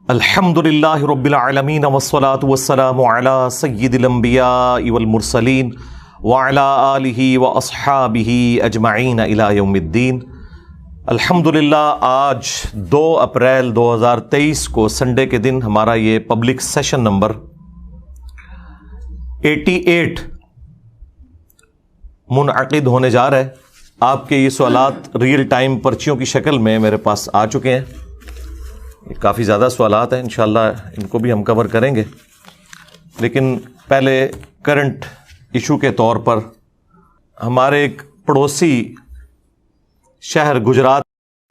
الحمدللہ رب العالمین والصلاة والسلام علی سید الانبیاء والمرسلین وعلی آلہ واصحابہ اجمعین الی یوم الدین۔ الحمدللہ آج 2 اپریل 2023 کو سنڈے کے دن ہمارا یہ پبلک سیشن نمبر 88 منعقد ہونے جا رہا ہے۔ آپ کے یہ سوالات ریئل ٹائم پرچیوں کی شکل میں میرے پاس آ چکے ہیں۔ کافی زیادہ سوالات ہیں، انشاءاللہ ان کو بھی ہم کور کریں گے، لیکن پہلے کرنٹ ایشو کے طور پر ہمارے ایک پڑوسی شہر گجرات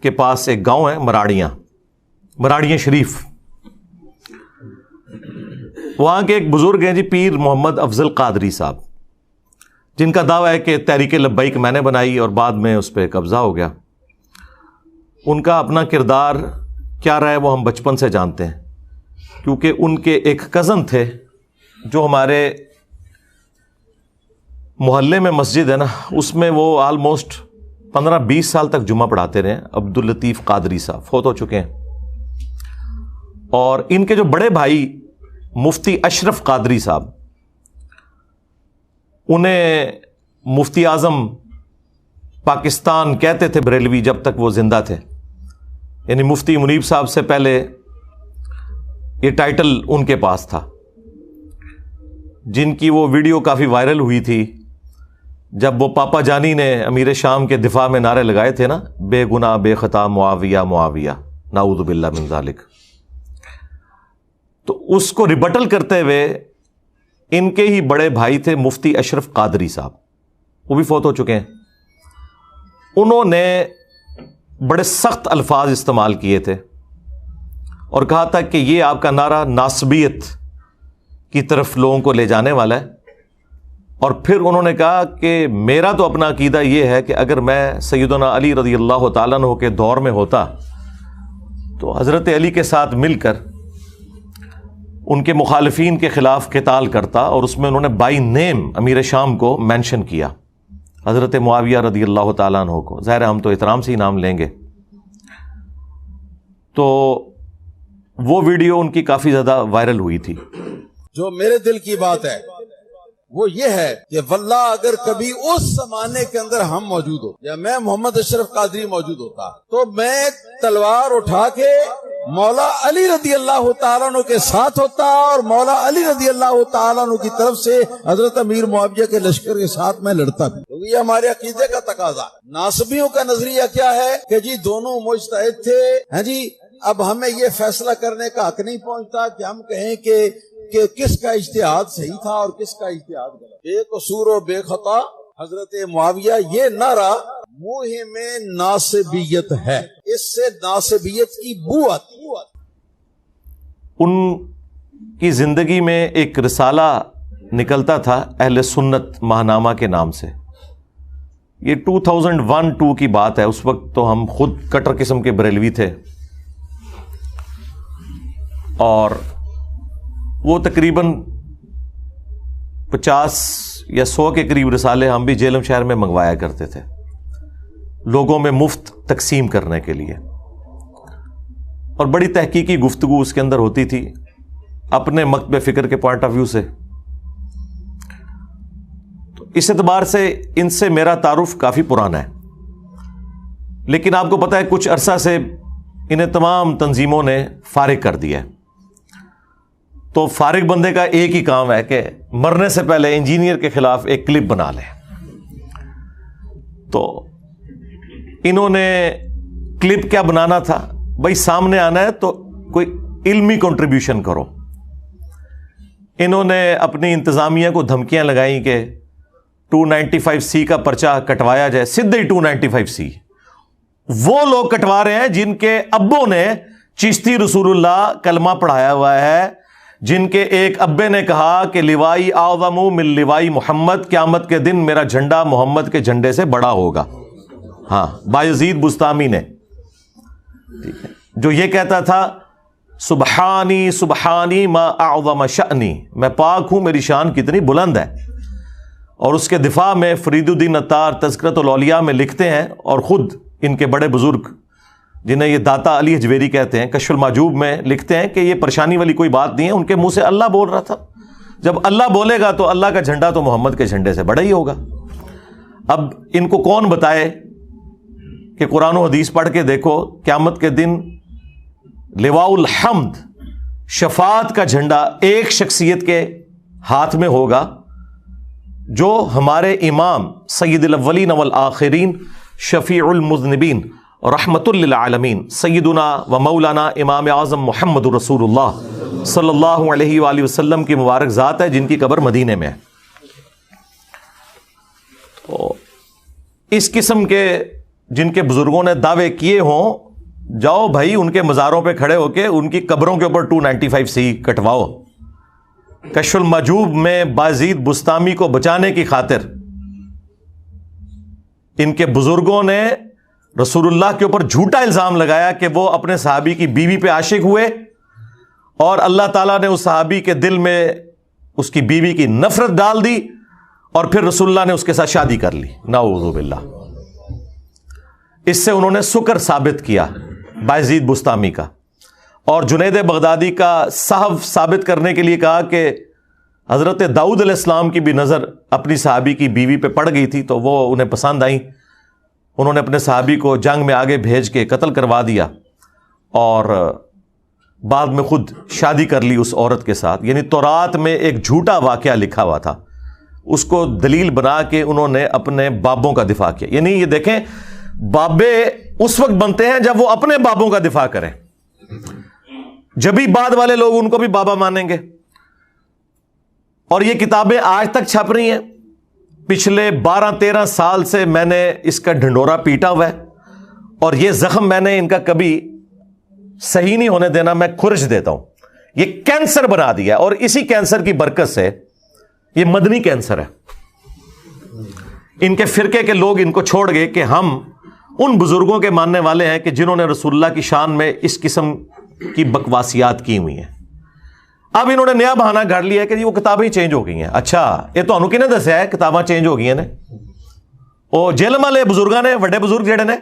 کے پاس ایک گاؤں ہے مراڑیاں شریف۔ وہاں کے ایک بزرگ ہیں جی پیر محمد افضل قادری صاحب، جن کا دعویٰ ہے کہ تحریک لبیک میں نے بنائی اور بعد میں اس پہ قبضہ ہو گیا۔ ان کا اپنا کردار کیا رہا ہے وہ ہم بچپن سے جانتے ہیں، کیونکہ ان کے ایک کزن تھے جو ہمارے محلے میں مسجد ہے نا، اس میں وہ آلموسٹ 15-20 سال تک جمعہ پڑھاتے رہے۔ عبداللطیف قادری صاحب فوت ہو چکے ہیں، اور ان کے جو بڑے بھائی مفتی اشرف قادری صاحب، انہیں مفتی اعظم پاکستان کہتے تھے بریلوی جب تک وہ زندہ تھے، یعنی مفتی منیب صاحب سے پہلے یہ ٹائٹل ان کے پاس تھا، جن کی وہ ویڈیو کافی وائرل ہوئی تھی جب وہ پاپا جانی نے امیر شام کے دفاع میں نعرے لگائے تھے نا، بے گناہ بے خطا معاویہ معاویہ نعوذ باللہ من ذالک۔ تو اس کو ریبٹل کرتے ہوئے ان کے ہی بڑے بھائی تھے مفتی اشرف قادری صاحب، وہ بھی فوت ہو چکے ہیں۔ انہوں نے بڑے سخت الفاظ استعمال کیے تھے اور کہا تھا کہ یہ آپ کا نعرہ ناسبیت کی طرف لوگوں کو لے جانے والا ہے، اور پھر انہوں نے کہا کہ میرا تو اپنا عقیدہ یہ ہے کہ اگر میں سیدنا علی رضی اللہ تعالیٰ عنہ کے دور میں ہوتا تو حضرت علی کے ساتھ مل کر ان کے مخالفین کے خلاف قتال کرتا، اور اس میں انہوں نے بائی نیم امیر شام کو مینشن کیا، حضرت معاویہ رضی اللہ تعالیٰ عنہ کو۔ ظاہر ہے ہم تو احترام سے ہی نام لیں گے۔ تو وہ ویڈیو ان کی کافی زیادہ وائرل ہوئی تھی۔ جو میرے دل کی بات ہے وہ یہ ہے کہ واللہ اگر کبھی اس زمانے کے اندر ہم موجود ہو یا میں محمد اشرف قادری موجود ہوتا تو میں تلوار اٹھا کے مولا علی رضی اللہ تعالیٰ عنہ کے ساتھ ہوتا، اور مولا علی رضی اللہ تعالیٰ عنہ کی طرف سے حضرت امیر معاویہ کے لشکر کے ساتھ میں لڑتا بھی، کیونکہ یہ ہمارے عقیدے کا تقاضا ہے۔ ناصبیوں کا نظریہ کیا ہے کہ جی دونوں مجتہد تھے، ہاں جی، اب ہمیں یہ فیصلہ کرنے کا حق نہیں پہنچتا کہ ہم کہیں کہ کس کا اجتہاد صحیح تھا اور کس کا اجتہاد غلط۔ بے قصور و بے خطا حضرت معاویہ، یہ نعرہ مہم ناصبیت ہے، اس سے ناصبیت کی بو آتی۔ ان کی زندگی میں ایک رسالہ نکلتا تھا اہل سنت ماہنامہ کے نام سے۔ یہ 2001-2 کی بات ہے، اس وقت تو ہم خود کٹر قسم کے بریلوی تھے، اور وہ تقریباً 50 یا 100 کے قریب رسالے ہم بھی جیلم شہر میں منگوایا کرتے تھے، لوگوں میں مفت تقسیم کرنے کے لیے، اور بڑی تحقیقی گفتگو اس کے اندر ہوتی تھی اپنے مکتب فکر کے پوائنٹ آف ویو سے۔ تو اس اعتبار سے ان سے میرا تعارف کافی پرانا ہے، لیکن آپ کو پتہ ہے کچھ عرصہ سے انہیں تمام تنظیموں نے فارغ کر دیا ہے۔ تو فارغ بندے کا ایک ہی کام ہے کہ مرنے سے پہلے انجینئر کے خلاف ایک کلپ بنا لے۔ تو انہوں نے کلپ کیا بنانا تھا بھائی، سامنے آنا ہے تو کوئی علمی کنٹریبیوشن کرو۔ انہوں نے اپنی انتظامیہ کو دھمکیاں لگائیں کہ 295C کا پرچہ کٹوایا جائے، سیدھے 295C وہ لوگ کٹوا رہے ہیں جن کے ابوں نے چشتی رسول اللہ کلمہ پڑھایا ہوا ہے، جن کے ایک ابے نے کہا کہ لوائی اعظم من لوائی محمد، قیامت کے دن میرا جھنڈا محمد کے جھنڈے سے بڑا ہوگا۔ ہاں، بایزید بستامی نے، جو یہ کہتا تھا سبحانی سبحانی ما اعظم شأنی، میں پاک ہوں میری شان کتنی بلند ہے، اور اس کے دفاع میں فرید الدین عطار تذکرۃ الاولیاء میں لکھتے ہیں، اور خود ان کے بڑے بزرگ جنہیں یہ داتا علی حجویری کہتے ہیں، کشف المحجوب میں لکھتے ہیں کہ یہ پریشانی والی کوئی بات نہیں ہے، ان کے منہ سے اللہ بول رہا تھا. جب اللہ بولے گا تو اللہ کا جھنڈا تو محمد کے جھنڈے سے بڑا ہی ہوگا. اب ان کو کون بتائے کہ قرآن و حدیث پڑھ کے دیکھو، قیامت کے دن لواء الحمد، شفاعت کا جھنڈا ایک شخصیت کے ہاتھ میں ہوگا، جو ہمارے امام سید الاولین والآخرین، شفیع المذنبین، رحمت للعالمین، سیدنا و مولانا امام اعظم محمد رسول اللہ صلی اللہ علیہ وآلہ وسلم کی مبارک ذات ہے، جن کی قبر مدینے میں ہے. تو اس قسم کے جن کے بزرگوں نے دعوے کیے ہوں، جاؤ بھائی ان کے مزاروں پہ کھڑے ہو کے ان کی قبروں کے اوپر 295C کٹواؤ. کشف المحجوب میں بازید بستامی کو بچانے کی خاطر ان کے بزرگوں نے رسول اللہ کے اوپر جھوٹا الزام لگایا کہ وہ اپنے صحابی کی بیوی پہ عاشق ہوئے، اور اللہ تعالیٰ نے اس صحابی کے دل میں اس کی بیوی کی نفرت ڈال دی، اور پھر رسول اللہ نے اس کے ساتھ شادی کر لی. نعوذ باللہ. اس سے انہوں نے سکر ثابت کیا بازید بستامی کا، اور جنید بغدادی کا صحف ثابت کرنے کے لیے کہا کہ حضرت داؤد علیہ السلام کی بھی نظر اپنی صحابی کی بیوی پہ پڑ گئی تھی، تو وہ انہیں پسند آئی. انہوں نے اپنے صحابی کو جنگ میں آگے بھیج کے قتل کروا دیا، اور بعد میں خود شادی کر لی اس عورت کے ساتھ. یعنی تورات میں ایک جھوٹا واقعہ لکھا ہوا تھا، اس کو دلیل بنا کے انہوں نے اپنے بابوں کا دفاع کیا. یعنی یہ دیکھیں، بابے اس وقت بنتے ہیں جب وہ اپنے بابوں کا دفاع کریں، جبھی بعد والے لوگ ان کو بھی بابا مانیں گے. اور یہ کتابیں آج تک چھپ رہی ہیں. پچھلے 12-13 سال سے میں نے اس کا ڈھنڈورا پیٹا ہوا ہے، اور یہ زخم میں نے ان کا کبھی صحیح نہیں ہونے دینا. میں کھرچ دیتا ہوں. یہ کینسر بنا دیا، اور اسی کینسر کی برکت سے یہ مدنی کینسر ہے. ان کے فرقے کے لوگ ان کو چھوڑ گئے کہ ہم ان بزرگوں کے ماننے والے ہیں کہ جنہوں نے رسول اللہ کی شان میں اس قسم کی بکواسیات کی ہوئی ہیں. اب انہوں نے نیا بہانہ گھڑ لیا ہے کہ وہ کتابیں چینج ہو گئی ہیں. اچھا، یہ تو انہوں کی نے دسیا ہے کتاباں چینج ہو گئی ہیں. وہ جیلم والے بزرگاں نے، وڈے بزرگ جڑے نے،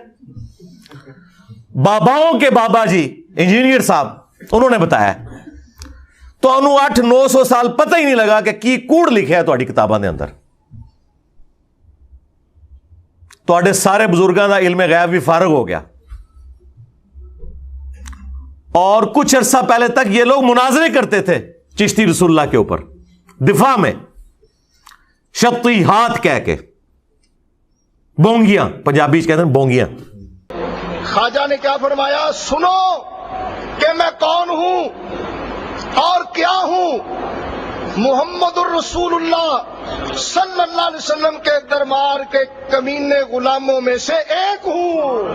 باباؤں کے بابا جی انجینئر صاحب، انہوں نے بتایا. تو انہوں 800-900 سال پتہ ہی نہیں لگا کہ کی کوڑ لکھا ہے تہاڈی کتاباں دے اندر. تہاڈے سارے بزرگاں دا علم غیب بھی فارغ ہو گیا. اور کچھ عرصہ پہلے تک یہ لوگ مناظرے کرتے تھے چشتی رسول اللہ کے اوپر، دفاع میں شتی ہاتھ کہہ کے، بونگیاں پنجابی کہتے ہیں بونگیاں. خواجہ نے کیا فرمایا؟ سنو کہ میں کون ہوں اور کیا ہوں. محمد الرسول اللہ صلی اللہ علیہ وسلم کے دربار کے کمینے غلاموں میں سے ایک ہوں.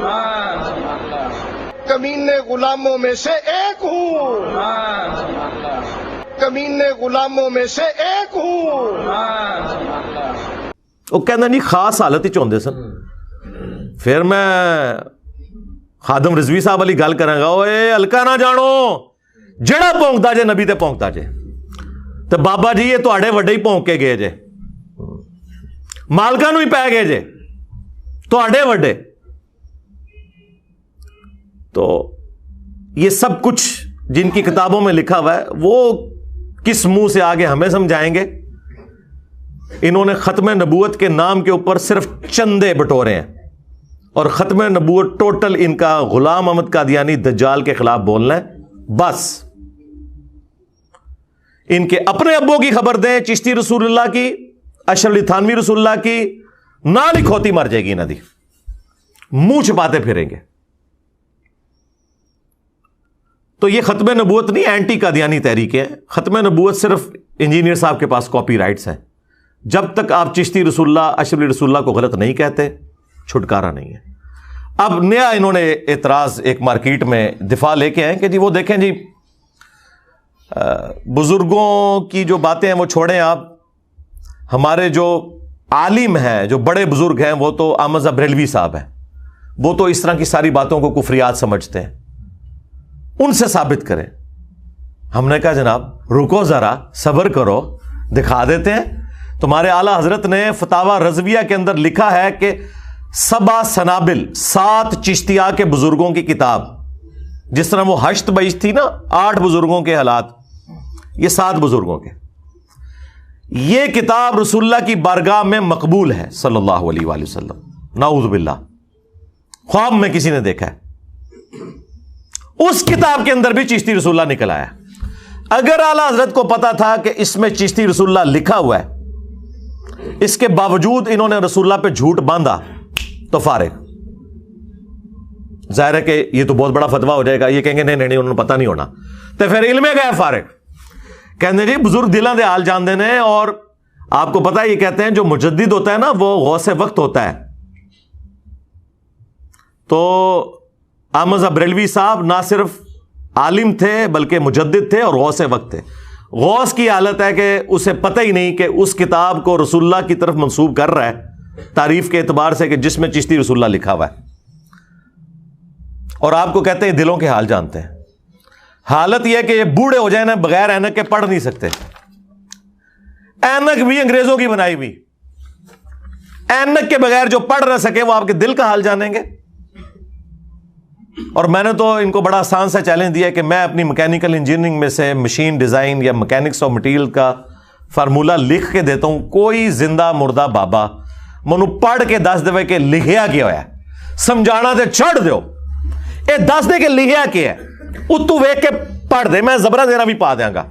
کمینے غلاموں میں سے ایک ہوں. کمینے غلاموں میں سے ایک ہوں. وہ کہنا نہیں خاص حالت ہی چاہتے سن. پھر میں خادم رضوی صاحب والی گل کروں گا، اوے ہلکا نہ جانو، جڑا پونکتا جے نبی تے پونکتا جے. تو بابا جی یہ تواڈے وڈے ہی پونک کے گئے جے، مالکاں نو ہی پی گئے جے تواڈے وڈے. تو یہ سب کچھ جن کی کتابوں میں لکھا ہوا ہے وہ کس منہ سے آگے ہمیں سمجھائیں گے. انہوں نے ختم نبوت کے نام کے اوپر صرف چندے بٹورے ہیں، اور ختم نبوت ٹوٹل ان کا غلام احمد قادیانی دجال کے خلاف بولنا ہے بس. ان کے اپنے ابو کی خبر دیں، چشتی رسول اللہ کی، اشرف علی تھانوی رسول اللہ کی، نہ لکھوتی مر جائے گی انہاں دی، منہ چھپاتے پھریں گے. تو یہ ختم نبوت نہیں، اینٹی قادیانی تحریک ہے. ختم نبوت صرف انجینئر صاحب کے پاس کاپی رائٹس ہیں. جب تک آپ چشتی رسول اللہ، اشرف علی رسول اللہ کو غلط نہیں کہتے، چھٹکارا نہیں ہے. اب نیا انہوں نے اعتراض ایک مارکیٹ میں دفاع لے کے آئے کہ جی وہ دیکھیں جی بزرگوں کی جو باتیں ہیں وہ چھوڑیں آپ، ہمارے جو عالم ہیں، جو بڑے بزرگ ہیں، وہ تو احمد بریلوی صاحب ہیں، وہ تو اس طرح کی ساری باتوں کو کفریات سمجھتے ہیں، ان سے ثابت کریں. ہم نے کہا جناب رکو ذرا، صبر کرو، دکھا دیتے ہیں. تمہارے اعلیٰ حضرت نے فتاوی رضویہ کے اندر لکھا ہے کہ سبع سنابل، 7 چشتیہ کے بزرگوں کی کتاب، جس طرح وہ ہشت بیش تھی نا 8 بزرگوں کے حالات، یہ 7 بزرگوں کے. یہ کتاب رسول اللہ کی بارگاہ میں مقبول ہے صلی اللہ علیہ وآلہ وسلم. نعوذ باللہ، خواب میں کسی نے دیکھا ہے. اس کتاب کے اندر بھی چشتی رسول اللہ نکل آیا. اگر اعلی حضرت کو پتا تھا کہ اس میں چشتی رسول اللہ لکھا ہوا ہے، اس کے باوجود انہوں نے رسول اللہ پہ جھوٹ باندھا تو فارغ. ظاہر ہے کہ یہ تو بہت بڑا فتویٰ ہو جائے گا، یہ کہیں گے نہیں نہیں انہوں نے پتہ نہیں ہونا، تو پھر علم گئے فارغ. کہتے جی بزرگ دلاں دے حال جان دینے. اور آپ کو پتا یہ کہتے ہیں جو مجدد ہوتا ہے نا وہ غوث وقت ہوتا ہے. تو احمد بریلوی صاحب نہ صرف عالم تھے بلکہ مجدد تھے اور غوث وقت تھے. غوث کی حالت ہے کہ اسے پتہ ہی نہیں کہ اس کتاب کو رسول اللہ کی طرف منسوب کر رہا ہے تعریف کے اعتبار سے کہ جس میں چشتی رسول اللہ لکھا ہوا ہے. اور آپ کو کہتے ہیں دلوں کے حال جانتے ہیں. حالت یہ ہے کہ یہ بوڑھے ہو جائیں نا بغیر اینک کے پڑھ نہیں سکتے. اینک بھی انگریزوں کی بنائی ہوئی، اینک کے بغیر جو پڑھ نہ سکے وہ آپ کے دل کا حال جانیں گے. اور میں نے تو ان کو بڑا آسان سا چیلنج دیا کہ میں اپنی میکینیکل انجینئرنگ میں سے مشین ڈیزائن یا میکینکس آف مٹیریل کا فارمولہ لکھ کے دیتا ہوں. کوئی زندہ مردہ بابا منو پڑھ کے دس دے کہ لکھیا کیا ہوا ہے، سمجھانا تے چھوڑ دیو، اے دس دے کہ لکھیا کیا ہے، اتو ویک کے پڑھ دے، میں زبرہ دینا بھی پا دیاں گا.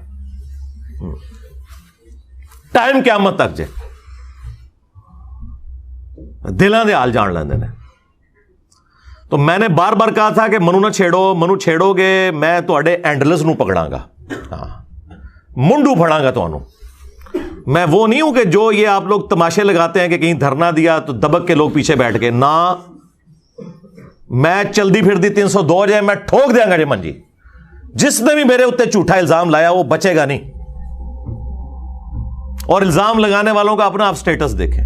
ٹائم قیامت تک جے دلاں دے حال جان لیندے نے. تو میں نے بار بار کہا تھا کہ منو نہ چھیڑو، منو چھیڑو گے میں تواڈے اینڈلس نو پکڑاں گا، ہاں منڈو پھڑاں گا تانوں. میں وہ نہیں ہوں کہ جو یہ آپ لوگ تماشے لگاتے ہیں کہ کہیں دھرنا دیا تو دبک کے لوگ پیچھے بیٹھ کے. نہ، میں چلدی پھردی 302 جائے میں ٹھوک دیاں گا جی من جی. جس نے بھی میرے اتنے جھوٹا الزام لایا وہ بچے گا نہیں. اور الزام لگانے والوں کا اپنا آپ سٹیٹس دیکھیں.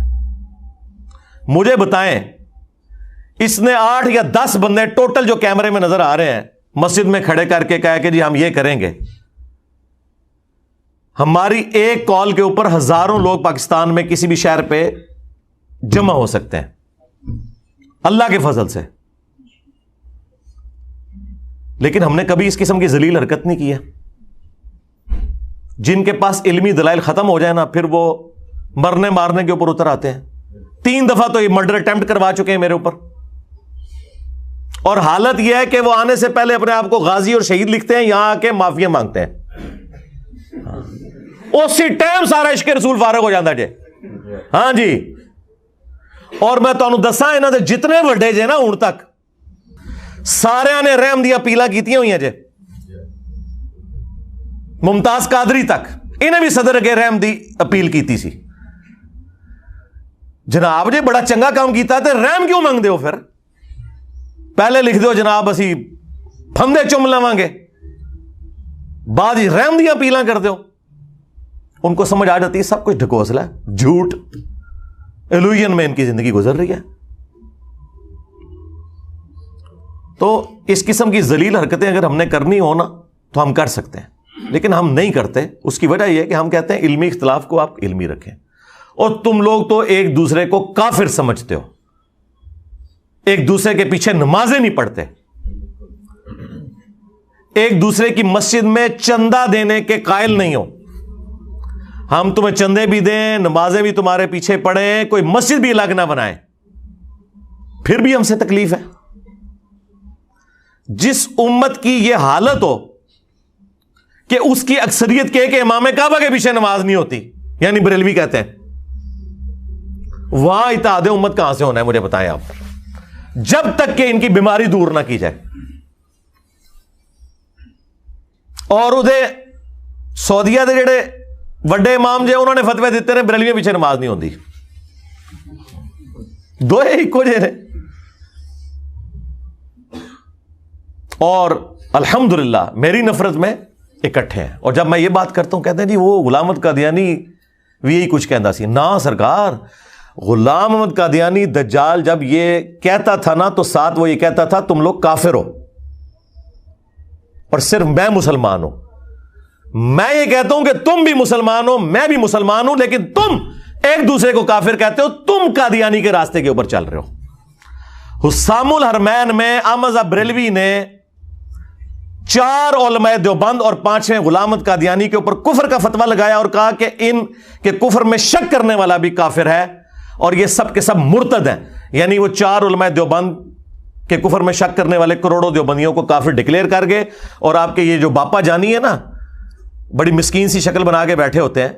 مجھے بتائیں اس نے 8 یا 10 بندے ٹوٹل جو کیمرے میں نظر آ رہے ہیں مسجد میں کھڑے کر کے کہا کہ جی ہم یہ کریں گے. ہماری ایک کال کے اوپر ہزاروں لوگ پاکستان میں کسی بھی شہر پہ جمع ہو سکتے ہیں اللہ کے فضل سے. لیکن ہم نے کبھی اس قسم کی ذلیل حرکت نہیں کی ہے. جن کے پاس علمی دلائل ختم ہو جائے نا پھر وہ مرنے مارنے کے اوپر اتر آتے ہیں. 3 دفعہ تو یہ مرڈر اٹیمپٹ کروا چکے ہیں میرے اوپر. اور حالت یہ ہے کہ وہ آنے سے پہلے اپنے آپ کو غازی اور شہید لکھتے ہیں، یہاں آ کے معافیا مانگتے ہیں. اسی ٹائم سارا عشق رسول فارغ ہو جاتا جی. ہاں جی. اور میں تمہیں دساں انہاں دے جتنے وڈے جے نا ہن تک سارے نے رحم دی اپیلاں کیتیاں ہوئی ہیں جے. ممتاز قادری تک انہیں بھی صدر اگے رحم دی اپیل کیتی سی. جناب جی بڑا چنگا کام کیتا تے رحم کیوں مانگ دے ہو؟ پھر پہلے لکھ دو جناب اسی پھندے چم لواں گے، بعد ہی رحم دی اپیلاں کر دو. ان کو سمجھ آ جاتی ہے سب کچھ ڈھکوسلا ہے، جھوٹ، ایلوژن میں ان کی زندگی گزر رہی ہے. تو اس قسم کی ذلیل حرکتیں اگر ہم نے کرنی ہو نا تو ہم کر سکتے ہیں، لیکن ہم نہیں کرتے. اس کی وجہ یہ ہے کہ ہم کہتے ہیں علمی اختلاف کو آپ علمی رکھیں. اور تم لوگ تو ایک دوسرے کو کافر سمجھتے ہو، ایک دوسرے کے پیچھے نمازیں نہیں پڑھتے، ایک دوسرے کی مسجد میں چندہ دینے کے قائل نہیں ہو. ہم تمہیں چندے بھی دیں، نمازیں بھی تمہارے پیچھے پڑھیں، کوئی مسجد بھی الگ نہ بنائیں، پھر بھی ہم سے تکلیف ہے. جس امت کی یہ حالت ہو کہ اس کی اکثریت کے کہ امام کعبہ کے پیچھے نماز نہیں ہوتی، یعنی بریلوی کہتے ہیں، وہاں اتحاد امت کہاں سے ہونا ہے مجھے بتائیں آپ، جب تک کہ ان کی بیماری دور نہ کی جائے. اور ادھر سعودیہ دے جڑے وڈے امام جے انہوں نے فتوی دیتے ہیں بریلوی پیچھے نماز نہیں ہوتی. دو ایکو جے نے. اور الحمدللہ میری نفرت میں اکٹھے ہیں. اور جب میں یہ بات کرتا ہوں کہتے ہیں جی وہ غلام احمد قادیانی بھی یہی کچھ کہندا سی. نا سرکار، غلام احمد قادیانی دجال جب یہ کہتا تھا نا تو ساتھ وہ یہ کہتا تھا تم لوگ کافر ہو اور صرف میں مسلمان ہوں. میں یہ کہتا ہوں کہ تم بھی مسلمان ہو، میں بھی مسلمان ہوں، لیکن تم ایک دوسرے کو کافر کہتے ہو، تم قادیانی کے راستے کے اوپر چل رہے ہو. حسام الحرمین میں احمد بریلوی نے 4 علماء دیوبند اور 5ویں غلام احمد قادیانی کے اوپر کفر کا فتویٰ لگایا اور کہا کہ ان کے کفر میں شک کرنے والا بھی کافر ہے اور یہ سب کے سب مرتد ہیں. یعنی وہ 4 علماء دیوبند کے کفر میں شک کرنے والے کروڑوں دیوبندیوں کو کافر ڈکلیئر کر گئے. اور آپ کے یہ جو باپا جانی ہے نا, بڑی مسکین سی شکل بنا کے بیٹھے ہوتے ہیں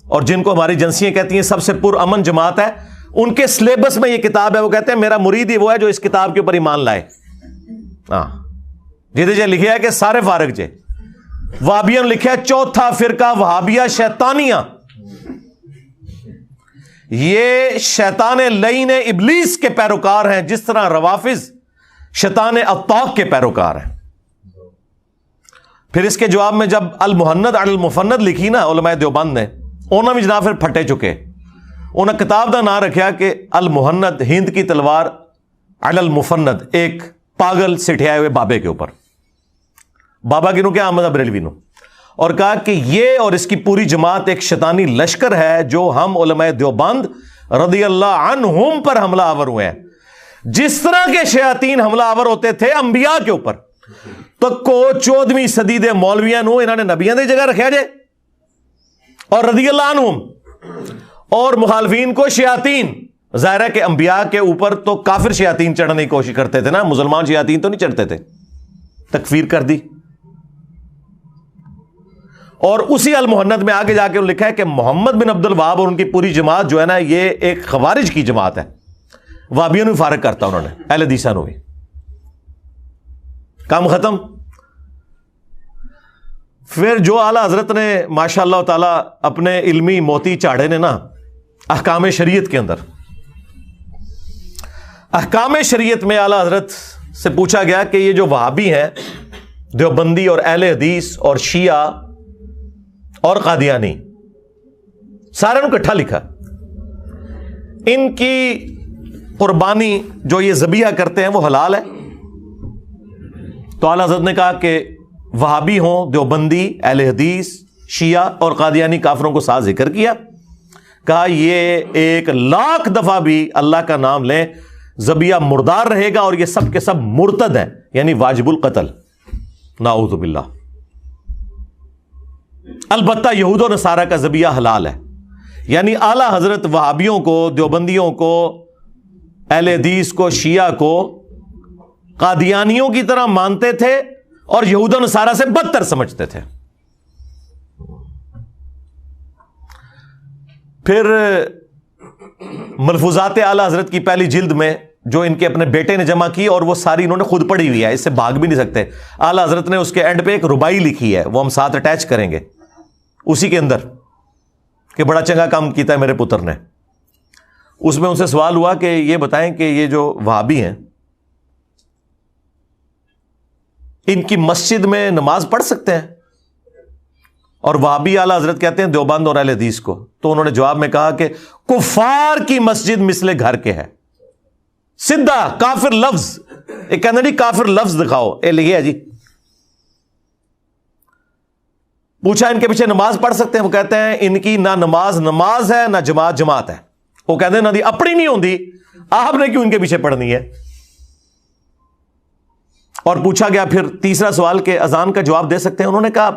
اور جن کو ہماری ایجنسیاں کہتی ہیں سب سے پرامن جماعت ہے, ان کے سلیبس میں یہ کتاب ہے. وہ کہتے ہیں میرا مرید ہی وہ ہے جو اس کتاب کے اوپر ایمان لائے. ہاں جی لکھا ہے کہ سارے فارغ جے. وہابیوں نے لکھا ہے چوتھا فرقہ وہابیہ شیطانیہ, یہ شیطان لعین ابلیس کے پیروکار ہیں جس طرح روافض شیطان اطاق کے پیروکار ہیں. پھر اس کے جواب میں جب المحند علی المفند لکھی نا علماء دیوبند نے, انہوں نے بھی جناب پھر پھٹے چکے. انہوں نے کتاب کا نام رکھا کہ المحند ہند کی تلوار علی المفند, ایک پاگل سٹھیائے ہوئے بابے کے اوپر. بابا کی نو کیا, احمد بریلوی نو. اور کہا کہ یہ اور اس کی پوری جماعت ایک شیطانی لشکر ہے جو ہم علماء دیوبند رضی اللہ عنہم پر حملہ آور ہوئے ہیں. جس طرح کے شیاطین حملہ آور ہوتے تھے انبیاء کے اوپر, تو کو 14ویں صدی دے مولویاں نو انہوں نے نبیاں دی جگہ رکھا جائے اور رضی اللہ عنہم, اور مخالفین کو شیاطین. ظاہر ہے کہ انبیاء کے اوپر تو کافر شیاطین چڑھنے کی کوشش کرتے تھے نا, مسلمان شیاطین تو نہیں چڑھتے تھے. تکفیر کر دی. اور اسی المحند میں آگے جا کے لکھا ہے کہ محمد بن عبد الوہاب اور ان کی پوری جماعت جو ہے نا یہ ایک خوارج کی جماعت ہے. وہابیوں نے فارغ کرتا انہوں نے, اہل حدیثاں نے. کام ختم. پھر جو اعلی حضرت نے ماشاء اللہ تعالی اپنے علمی موتی چاڑے نے نا احکام شریعت کے اندر, احکام شریعت میں اعلی حضرت سے پوچھا گیا کہ یہ جو وہابی ہیں دیوبندی اور اہل حدیث اور شیعہ اور قادیانی سارے نے اکٹھا لکھا, ان کی قربانی جو یہ ذبیحہ کرتے ہیں وہ حلال ہے؟ تو اعلی حضرت نے کہا کہ وہابی ہوں, دیوبندی, اہل حدیث, شیعہ اور قادیانی کافروں کو ساتھ ذکر کیا. کہا یہ 1,00,000 دفعہ بھی اللہ کا نام لیں ذبیحہ مردار رہے گا اور یہ سب کے سب مرتد ہیں, یعنی واجب القتل. نعوذ باللہ. البتہ یہود و نصارہ کا ذبیحہ حلال ہے. یعنی اعلی حضرت وہابیوں کو, دیوبندیوں کو, اہل حدیث کو, شیعہ کو قادیانیوں کی طرح مانتے تھے اور یہود و نصارہ سے بدتر سمجھتے تھے. پھر ملفوظات اعلی حضرت کی پہلی جلد میں جو ان کے اپنے بیٹے نے جمع کی, اور وہ ساری انہوں نے خود پڑھی ہوئی ہے, اس سے بھاگ بھی نہیں سکتے. اعلی حضرت نے اس کے اینڈ پہ ایک ربائی لکھی ہے, وہ ہم ساتھ اٹیچ کریں گے اسی کے اندر, کہ بڑا چنگا کام کیتا ہے میرے پتر نے. اس میں ان سے سوال ہوا کہ یہ بتائیں کہ یہ جو وہابی ہیں ان کی مسجد میں نماز پڑھ سکتے ہیں؟ اور وہابی اعلی حضرت کہتے ہیں دیوبند اور اہل حدیث کو. تو انہوں نے جواب میں کہا کہ کفار کی مسجد مثل گھر کے ہے. سیدھا کافر لفظ, ایک کہنا جی کافر لفظ دکھاؤ, اے لکھے جی. پوچھا ان کے پیچھے نماز پڑھ سکتے ہیں؟ وہ کہتے ہیں ان کی نہ نماز ہے نہ جماعت ہے. وہ کہتے ہیں نہ دی اپنی نہیں ہوندی, آپ نے کیوں ان کے پیچھے پڑھنی ہے. اور پوچھا گیا پھر تیسرا سوال کہ اذان کا جواب دے سکتے ہیں؟ انہوں نے کہا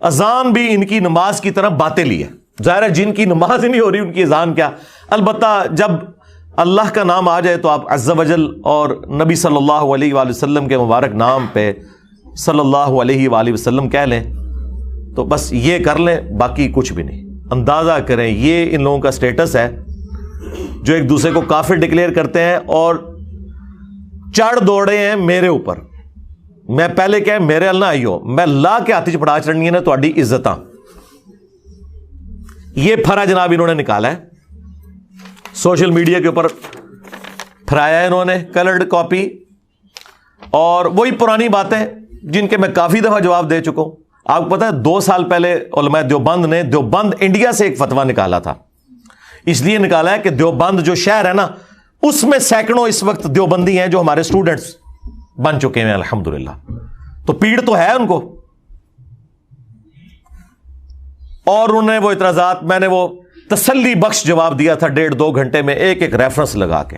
اذان بھی ان کی نماز کی طرح باطلی ہے. ظاہر ہے جن کی نماز ہی نہیں ہو رہی ان کی اذان کیا. البتہ جب اللہ کا نام آ جائے تو آپ عز و جل اور نبی صلی اللہ علیہ وآلہ وسلم کے مبارک نام پہ صلی اللہ علیہ وآلہ وسلم کہہ لیں تو بس یہ کر لیں, باقی کچھ بھی نہیں. اندازہ کریں یہ ان لوگوں کا سٹیٹس ہے جو ایک دوسرے کو کافر ڈکلیئر کرتے ہیں اور چڑھ دوڑے ہیں میرے اوپر. میں پہلے کہ میرے اللہ آئیو, میں لا کے ہاتھ پڑا چڑھنی ہے نا تہاڈی عزتاں. یہ پھرا جناب انہوں نے نکالا ہے سوشل میڈیا کے اوپر, پھرایا ہے انہوں نے کلرڈ کاپی, اور وہی پرانی باتیں جن کے میں کافی دفعہ جواب دے چکا ہوں. آپ کو پتا ہے 2 سال پہلے علماء دیوبند نے دیوبند انڈیا سے ایک فتویٰ نکالا تھا. اس لیے نکالا ہے کہ دیوبند جو شہر ہے نا اس میں سینکڑوں اس وقت دیوبندی ہیں جو ہمارے اسٹوڈنٹس بن چکے ہیں الحمدللہ. تو پیڑ تو ہے ان کو. اور انہوں نے وہ اعتراضات, میں نے وہ تسلی بخش جواب دیا تھا 1.5-2 گھنٹے میں, ایک ایک ریفرنس لگا کے.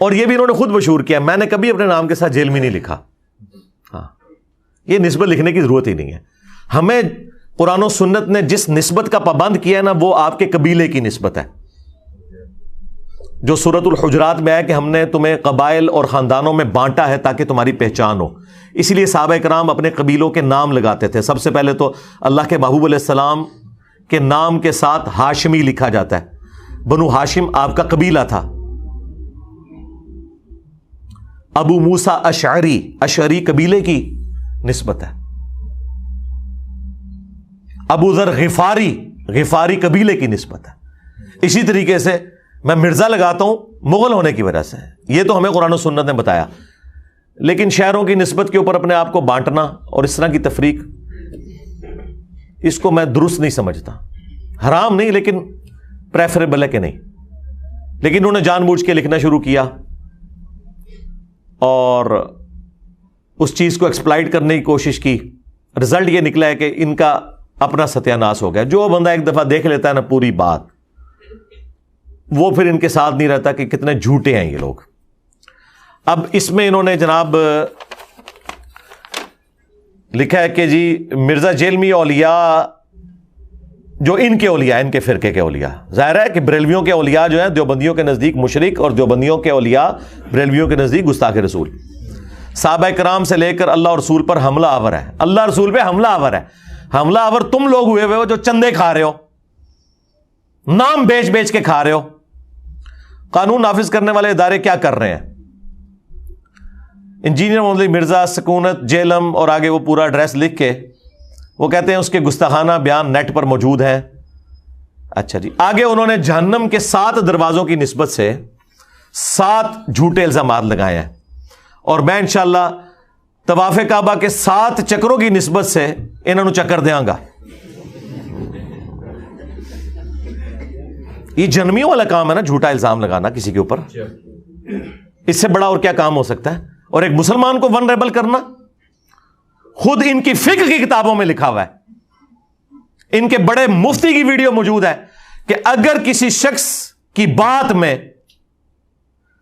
اور یہ بھی انہوں نے خود مشہور کیا، میں نے کبھی اپنے نام کے ساتھ جیلمی نہیں لکھا. ہاں، یہ نسبت لکھنے کی ضرورت ہی نہیں ہے. ہمیں قرآن و سنت نے جس نسبت کا پابند کیا ہے نا، وہ آپ کے قبیلے کی نسبت ہے، جو سورۃ الحجرات میں ہے کہ ہم نے تمہیں قبائل اور خاندانوں میں بانٹا ہے تاکہ تمہاری پہچان ہو. اسی لیے صحابہ کرام اپنے قبیلوں کے نام لگاتے تھے. سب سے پہلے تو اللہ کے محبوب علیہ السلام کے نام کے ساتھ ہاشمی لکھا جاتا ہے. بنو ہاشم آپ کا قبیلہ تھا. ابو موسیٰ اشعری قبیلے کی نسبت ہے. ابو ذر غفاری قبیلے کی نسبت ہے. اسی طریقے سے میں مرزا لگاتا ہوں مغل ہونے کی وجہ سے. یہ تو ہمیں قرآن و سنت نے بتایا. لیکن شہروں کی نسبت کے اوپر اپنے آپ کو بانٹنا اور اس طرح کی تفریق، اس کو میں درست نہیں سمجھتا. حرام نہیں لیکن پریفریبل ہے کہ نہیں. لیکن انہوں نے جان بوجھ کے لکھنا شروع کیا اور اس چیز کو ایکسپلائٹ کرنے کی کوشش کی. رزلٹ یہ نکلا ہے کہ ان کا اپنا ستیہ ناش ہو گیا. جو بندہ ایک دفعہ دیکھ لیتا ہے نا پوری بات، وہ پھر ان کے ساتھ نہیں رہتا کہ کتنے جھوٹے ہیں یہ لوگ. اب اس میں انہوں نے جناب لکھا ہے کہ جی مرزا جیلمی اولیاء جو ان کے اولیاء، ان کے فرقے کے اولیاء، ظاہر ہے کہ بریلویوں کے اولیاء جو ہیں دیوبندیوں کے نزدیک مشرک، اور دیوبندیوں کے اولیاء بریلویوں کے نزدیک گستاخ رسول. صحابہ کرام سے لے کر اللہ رسول پر حملہ آور ہے. اللہ رسول پہ حملہ آور ہے. حملہ آور تم لوگ ہوئے ہو جو چندے کھا رہے ہو، نام بیچ بیچ کے کھا رہے ہو. قانون نافذ کرنے والے ادارے کیا کر رہے ہیں؟ انجینئر محمد علی مرزا سکونت جیلم اور آگے وہ پورا ایڈریس لکھ کے وہ کہتے ہیں اس کے گستاخانہ بیان نیٹ پر موجود ہیں. اچھا جی، آگے انہوں نے جہنم کے 7 دروازوں کی نسبت سے 7 جھوٹے الزامات لگائے ہیں. اور میں انشاءاللہ طواف کعبہ کے 7 چکروں کی نسبت سے انہوں نے چکر دیاں گا. یہ جنمیوں والا کام ہے نا، جھوٹا الزام لگانا کسی کے اوپر. اس سے بڑا اور کیا کام ہو سکتا ہے؟ اور ایک مسلمان کو ونریبل کرنا. خود ان کی فقہ کی کتابوں میں لکھا ہوا ہے، ان کے بڑے مفتی کی ویڈیو موجود ہے کہ اگر کسی شخص کی بات میں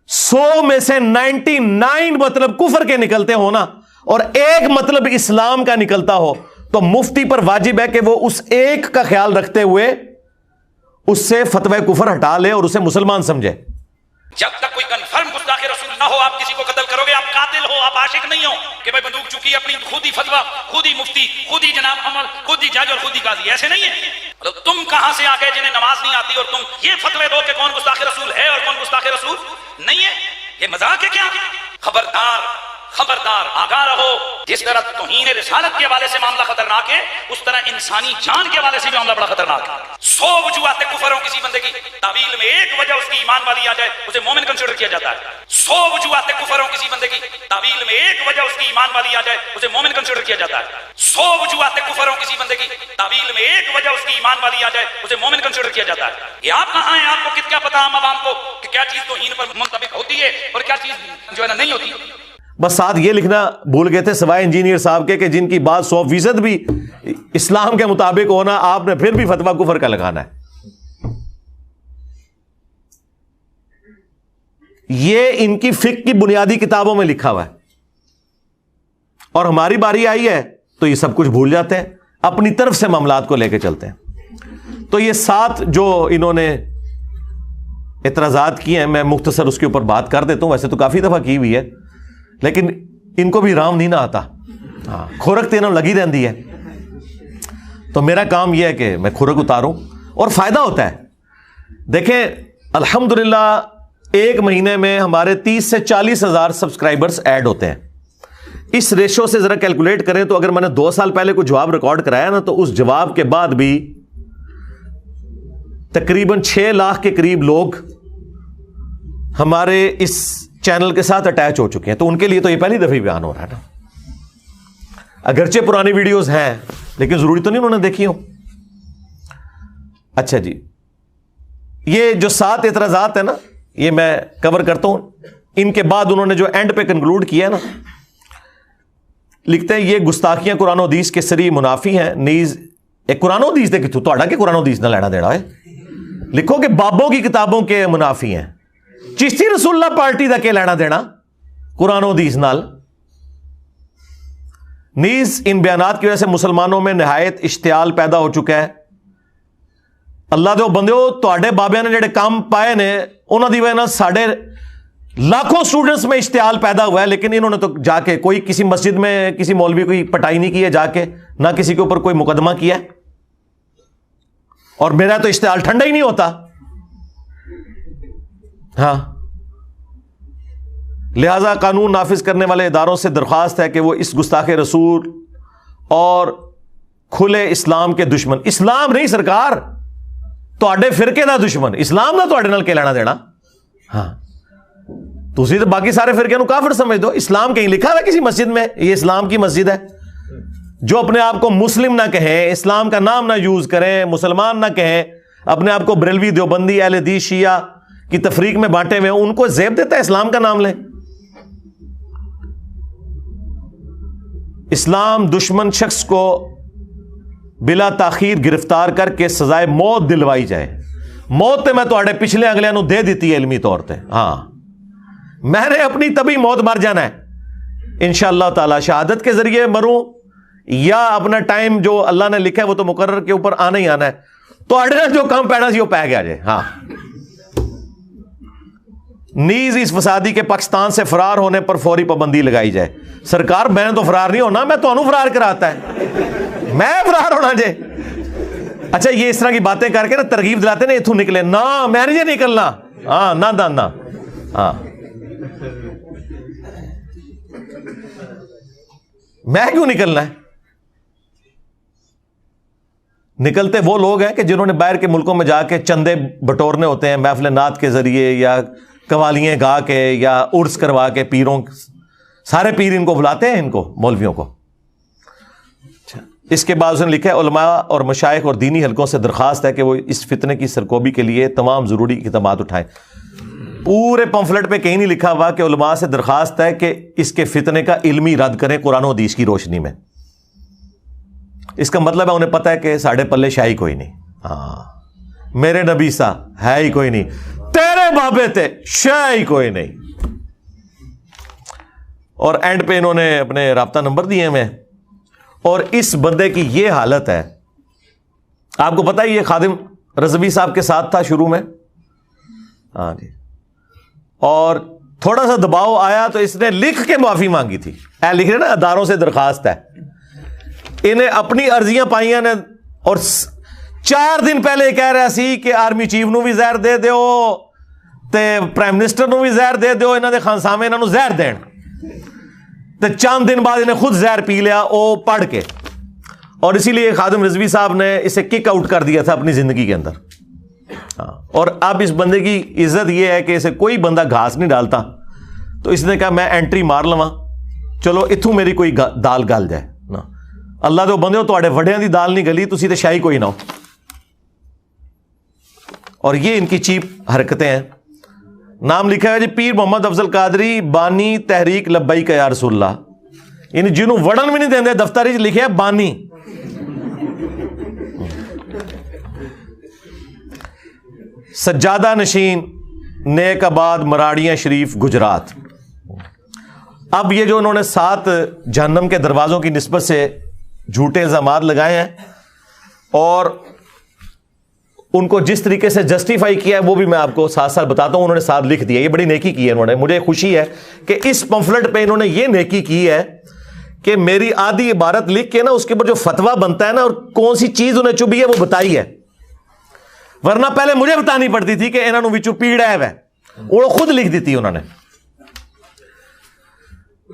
100 میں سے 99 مطلب کفر کے نکلتے ہو نا، اور ایک مطلب اسلام کا نکلتا ہو، تو مفتی پر واجب ہے کہ وہ اس ایک کا خیال رکھتے ہوئے اس سے فتوی کفر ہٹا لے اور اسے مسلمان سمجھے. جب تک کوئی کنفرم گستاخ رسول نہ ہو آپ کسی کو قتل کرو گے. آپ قاتل ہو، آپ عاشق نہیں ہو کہ بھائی بندوق چکی اپنی خود ہی فتویٰ، خود ہی مفتی، خود ہی جناب عمل، خود ہی جج اور خود ہی قاضی. ایسے نہیں ہے. تم کہاں سے آ گئے جنہیں نماز نہیں آتی اور تم یہ فتوے دو کہ کون گستاخ رسول ہے اور کون گستاخ رسول نہیں ہے؟ یہ مذاق ہے کیا؟ خبردار خبردار، آگاہ رہو. جس طرح توہین رسالت کے حوالے سے معاملہ خطرناک ہے، اس طرح انسانی جان کے حوالے سے بھی معاملہ بڑا خطرناک ہے. 100 وجوہات کفر ہوں کسی بندے کی تعویل میں ایک وجہ اس کی ایمان والی آ جائے، اسے مومن کنسیڈر کیا جاتا ہے. 100 وجوہات کفر ہوں کسی بندے کی تعویل میں ایک وجہ اس کی ایمان والی آ جائے، اسے مومن کنسیڈر کیا جاتا ہے. 100 وجوہات کفر ہوں کسی بندے کی تعویل میں ایک وجہ اس کی ایمان والی آ جائے، اسے مومن کنسیڈر کیا جاتا ہے. یہ آپ کہاں ہیں؟ آپ کو کیا پتا عام عوام کو کہ کیا چیز توہین پر منطبق ہوتی ہے اور کیا چیز جو ہے نا نہیں ہوتی. بس ساتھ یہ لکھنا بھول گئے تھے سوائے انجینئر صاحب کے کہ جن کی بات 100% بھی اسلام کے مطابق ہونا، آپ نے پھر بھی فتویٰ کفر کا لگانا ہے. یہ ان کی فقہ کی بنیادی کتابوں میں لکھا ہوا ہے، اور ہماری باری آئی ہے تو یہ سب کچھ بھول جاتے ہیں، اپنی طرف سے معاملات کو لے کے چلتے ہیں. تو یہ 7 جو انہوں نے اعتراضات کیے ہیں، میں مختصر اس کے اوپر بات کر دیتا ہوں. ویسے تو کافی دفعہ کی ہوئی ہے لیکن ان کو بھی رام نہیں نہ آتا. ہاں، کھورک تینوں لگی رہتی ہے. تو میرا کام یہ ہے کہ میں کھورک اتاروں اور فائدہ ہوتا ہے. دیکھیں الحمدللہ ایک مہینے میں ہمارے 30 سے 40 ہزار سبسکرائبرز ایڈ ہوتے ہیں. اس ریشو سے ذرا کیلکولیٹ کریں تو اگر میں نے 2 سال پہلے کوئی جواب ریکارڈ کرایا نا، تو اس جواب کے بعد بھی تقریباً 6 لاکھ کے قریب لوگ ہمارے اس چینل کے ساتھ اٹیچ ہو چکے ہیں. تو ان کے لیے تو یہ پہلی دفعہ بیان ہو رہا ہے نا. اگرچہ پرانی ویڈیوز ہیں لیکن ضروری تو نہیں انہوں نے دیکھی ہو. اچھا جی، یہ جو 7 اعتراضات ہیں نا، یہ میں کور کرتا ہوں. ان کے بعد انہوں نے جو اینڈ پہ کنکلوڈ کیا ہے نا، لکھتے ہیں یہ گستاخیاں قرآن و حدیث کے سری منافی ہیں. نیز ایک قرآن و حدیث دے کہ تو کہ قرآن و حدیث نہ لینا دینا ہے. لکھو کہ بابوں کی کتابوں کے منافی ہیں. چشتی رسول اللہ پارٹی دا کے لینا دینا قرآن و حدیث نال؟ نیز ان بیانات کی وجہ سے مسلمانوں میں نہایت اشتعال پیدا ہو چکا ہے. اللہ دے بندیو تواڈے بابیاں نے جڑے کام پائے نے انہاں دی وجہ نال ساڈے لاکھوں اسٹوڈنٹس میں اشتعال پیدا ہوا ہے, لیکن انہوں نے تو جا کے کوئی کسی مسجد میں کسی مولوی کوئی پٹائی نہیں کی ہے جا کے, نہ کسی کے اوپر کوئی مقدمہ کیا ہے, اور میرا تو اشتعال ٹھنڈا ہی نہیں ہوتا. ہاں, لہذا قانون نافذ کرنے والے اداروں سے درخواست ہے کہ وہ اس گستاخ رسول اور کھلے اسلام کے دشمن, اسلام نہیں سرکار, تواڈے فرقے دا دشمن, اسلام دا تواڈے نال کی لینا دینا؟ ہاں, تسی تو باقی سارے فرقے نو کافر سمجھ دو. اسلام کہیں لکھا ہے کسی مسجد میں یہ اسلام کی مسجد ہے؟ جو اپنے آپ کو مسلم نہ کہیں, اسلام کا نام نہ یوز کریں, مسلمان نہ کہیں, اپنے آپ کو بریلوی, دیوبندی, اہل حدیث, شیعہ کی تفریق میں بانٹے ہوئے, ان کو زیب دیتا ہے اسلام کا نام لیں. اسلام دشمن شخص کو بلا تاخیر گرفتار کر کے سزائے موت دلوائی جائے. موت تے میں تواڈے پچھلے اگلے نو دے دیتی ہے علمی طور تے. ہاں, میں نے اپنی تبھی موت مر جانا ہے انشاءاللہ تعالی, شہادت کے ذریعے مروں یا اپنا ٹائم جو اللہ نے لکھا ہے وہ تو مقرر کے اوپر آنا ہی آنا ہے. تو اڈے جو کام پینا سی وہ پی گیا جائے. ہاں, نیز اس فسادی کے پاکستان سے فرار ہونے پر فوری پابندی لگائی جائے. سرکار میں نے تو فرار نہیں ہونا, میں تو فرار کراتا ہے, میں فرار ہونا جے. اچھا, یہ اس طرح کی باتیں کر کے نا ترغیب دلاتے نا اتوں نکلے, نہ میں نہیں جے نکلنا. ہاں, نہ ہاں, میں کیوں نکلنا ہے؟ نکلتے وہ لوگ ہیں کہ جنہوں نے باہر کے ملکوں میں جا کے چندے بٹورنے ہوتے ہیں محفل نعت کے ذریعے یا قوالیاں گا کے یا عرس کروا کے, پیروں سارے پیر ان کو بلاتے ہیں, ان کو مولویوں کو. اس کے بعد اس نے لکھا ہے علماء اور مشائخ اور دینی حلقوں سے درخواست ہے کہ وہ اس فتنے کی سرکوبی کے لیے تمام ضروری اقدامات اٹھائیں. پورے پمفلٹ پہ کہیں نہیں لکھا ہوا کہ علماء سے درخواست ہے کہ اس کے فتنے کا علمی رد کریں قرآن و حدیث کی روشنی میں. اس کا مطلب ہے انہیں پتہ ہے کہ ساڑھے پلے شاہی کوئی نہیں. ہاں, میرے نبی سا ہے ہی کوئی نہیں, تیرے بابے تھے شاہی کوئی نہیں. اور اینڈ پہ انہوں نے اپنے رابطہ نمبر دیے ہمیں, اور اس بندے کی یہ حالت ہے. آپ کو پتہ ہے یہ خادم رضوی صاحب کے ساتھ تھا شروع میں. ہاں جی, اور تھوڑا سا دباؤ آیا تو اس نے لکھ کے معافی مانگی تھی. لکھ رہے نا اداروں سے درخواست ہے, انہیں اپنی عرضیاں پائیاں نے, اور 4 دن پہلے کہہ رہا سی کہ آرمی چیف نو بھی زہر دے دیو تے پرائم منسٹر نو بھی زہر دے دیو, انہاں دے خانسامے انہاں نو زہر دین. تے چند دن بعد انہیں خود زہر پی لیا وہ پڑھ کے, اور اسی لیے خادم رضوی صاحب نے اسے کک آؤٹ کر دیا تھا اپنی زندگی کے اندر. اور اب اس بندے کی عزت یہ ہے کہ اسے کوئی بندہ گھاس نہیں ڈالتا, تو اس نے کہا میں انٹری مار لواں, چلو اتھوں میری کوئی دال گل جائے نا. اللہ دے بندے ہو تواڈے وڈیاں دی دال نہیں گلی, تسی تے شاہی کوئی نہ ہو. اور یہ ان کی چیپ حرکتیں ہیں. نام لکھا ہے جی پیر محمد افضل قادری بانی تحریک لبیک یا رسول اللہ, یعنی جنہوں وڑن بھی نہیں دیندے دفتر وچ لکھے بانی. سجادہ نشین نیک آباد مراڑیاں شریف گجرات. اب یہ جو انہوں نے 7 جہنم کے دروازوں کی نسبت سے جھوٹے الزامات لگائے ہیں اور ان کو جس طریقے سے جسٹیفائی کیا ہے وہ بھی میں آپ کو ساتھ ساتھ بتاتا ہوں. انہوں نے ساتھ لکھ دیا, یہ بڑی نیکی کی ہے انہوں نے. مجھے خوشی ہے کہ اس پمفلٹ پہ انہوں نے یہ نیکی کی ہے کہ میری آدھی عبارت لکھ کے نا اس کے اوپر جو فتویٰ بنتا ہے نا اور کون سی چیز انہیں چبھی ہے وہ بتائی ہے. ورنہ پہلے مجھے بتانی پڑتی تھی کہ انہوں نے پیڑا ہے, وہ خود لکھ دیتی انہوں نے.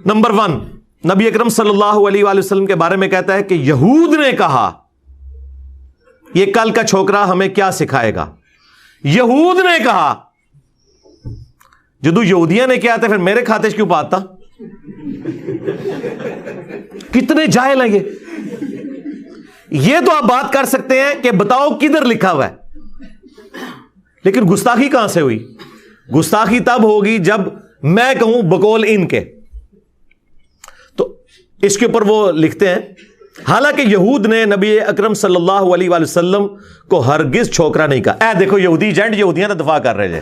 نمبر 1, نبی اکرم صلی اللہ علیہ وآلہ وسلم کے بارے میں کہتا ہے کہ یہود نے کہا یہ کل کا چھوکرا ہمیں کیا سکھائے گا. یہود نے کہا, جدو یہودیاں نے کیا تھا پھر میرے کھاتے سے کیوں پاتا. کتنے جاہل ہیں یہ تو آپ بات کر سکتے ہیں کہ بتاؤ کدھر لکھا ہوا ہے, لیکن گستاخی کہاں سے ہوئی. گستاخی تب ہوگی جب میں کہوں بقول ان کے. تو اس کے اوپر وہ لکھتے ہیں حالانکہ یہود نے نبی اکرم صلی اللہ علیہ وآلہ وسلم کو ہرگز چھوکرا نہیں کہا. اے دیکھو یہودی ایجنٹ یہودیاں تو دفاع کر رہے تھے.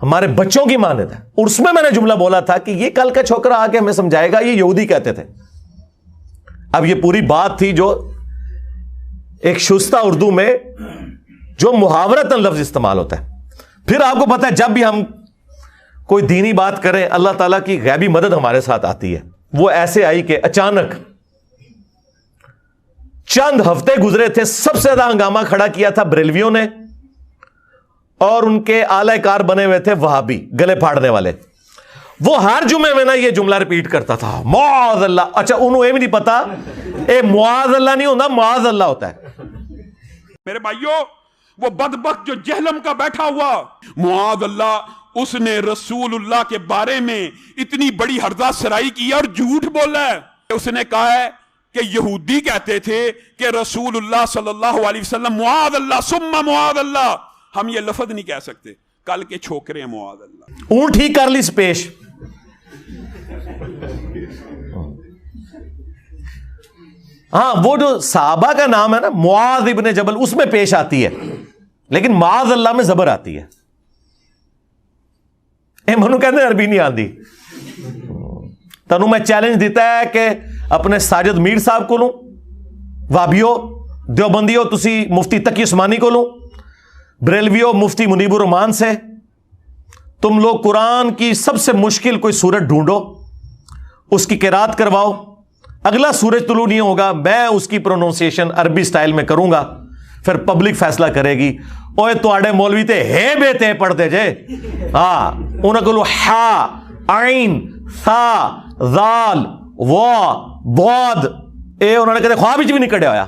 ہمارے بچوں کی مانند ہے. اور اس میں نے جملہ بولا تھا کہ یہ کل کا چھوکرا آ کے ہمیں سمجھائے گا, یہ یہودی کہتے تھے. اب یہ پوری بات تھی جو ایک شستہ اردو میں جو محاورتاً لفظ استعمال ہوتا ہے. پھر آپ کو پتا ہے جب بھی ہم کوئی دینی بات کریں اللہ تعالیٰ کی غیبی مدد ہمارے ساتھ آتی ہے. وہ ایسے آئی کہ اچانک چند ہفتے گزرے تھے, سب سے زیادہ ہنگامہ کھڑا کیا تھا بریلویوں نے, اور ان کے اعلی کار بنے ہوئے تھے وہابی, گلے پھاڑنے والے. وہ ہر جمعے میں نا یہ جملہ ریپیٹ کرتا تھا, معاذ اللہ. اچھا انہوں یہ بھی نہیں پتا اے معاذ اللہ نہیں ہوتا, معاذ اللہ ہوتا ہے. میرے بھائیوں, وہ بدبخت جو جہلم کا بیٹھا ہوا, معاذ اللہ, اس نے رسول اللہ کے بارے میں اتنی بڑی ہرزہ سرائی کی اور جھوٹ بولا ہے. اس نے کہا ہے کہ یہودی کہتے تھے کہ رسول اللہ صلی اللہ علیہ وسلم معاذ اللہ ثم معاذ اللہ. ہم یہ لفظ نہیں کہہ سکتے, کل کے چھوکرے ہیں معاذ اللہ. اونٹ ہی کر لی پیش. ہاں وہ جو صحابہ کا نام ہے نا معاذ ابن جبل, اس میں پیش آتی ہے, لیکن معاذ اللہ میں زبر آتی ہے. منو کہتے عربی نہیں آتی. تنو میں چیلنج دیتا ہے کہ اپنے ساجد میر صاحب کو لوں, وابیو دیوبندیو تسی مفتی تقی عثمانی کو لوں, بریلویو مفتی منیب الرحمان سے. تم لوگ قرآن کی سب سے مشکل کوئی سورت ڈھونڈو, اس کی قرات کرواؤ. اگلا سورج طلوع نہیں ہوگا, میں اس کی پروننسیشن عربی سٹائل میں کروں گا, پھر پبلک فیصلہ کرے گی. اوے تواڈے مولوی تے ہے بے تے پڑھتے جے. ہاں انہاں کولو ہا عین ثا ذال وا ضاد اے انہوں نے کہتے خواب وچ بھی نہیں کڈیا ہویا.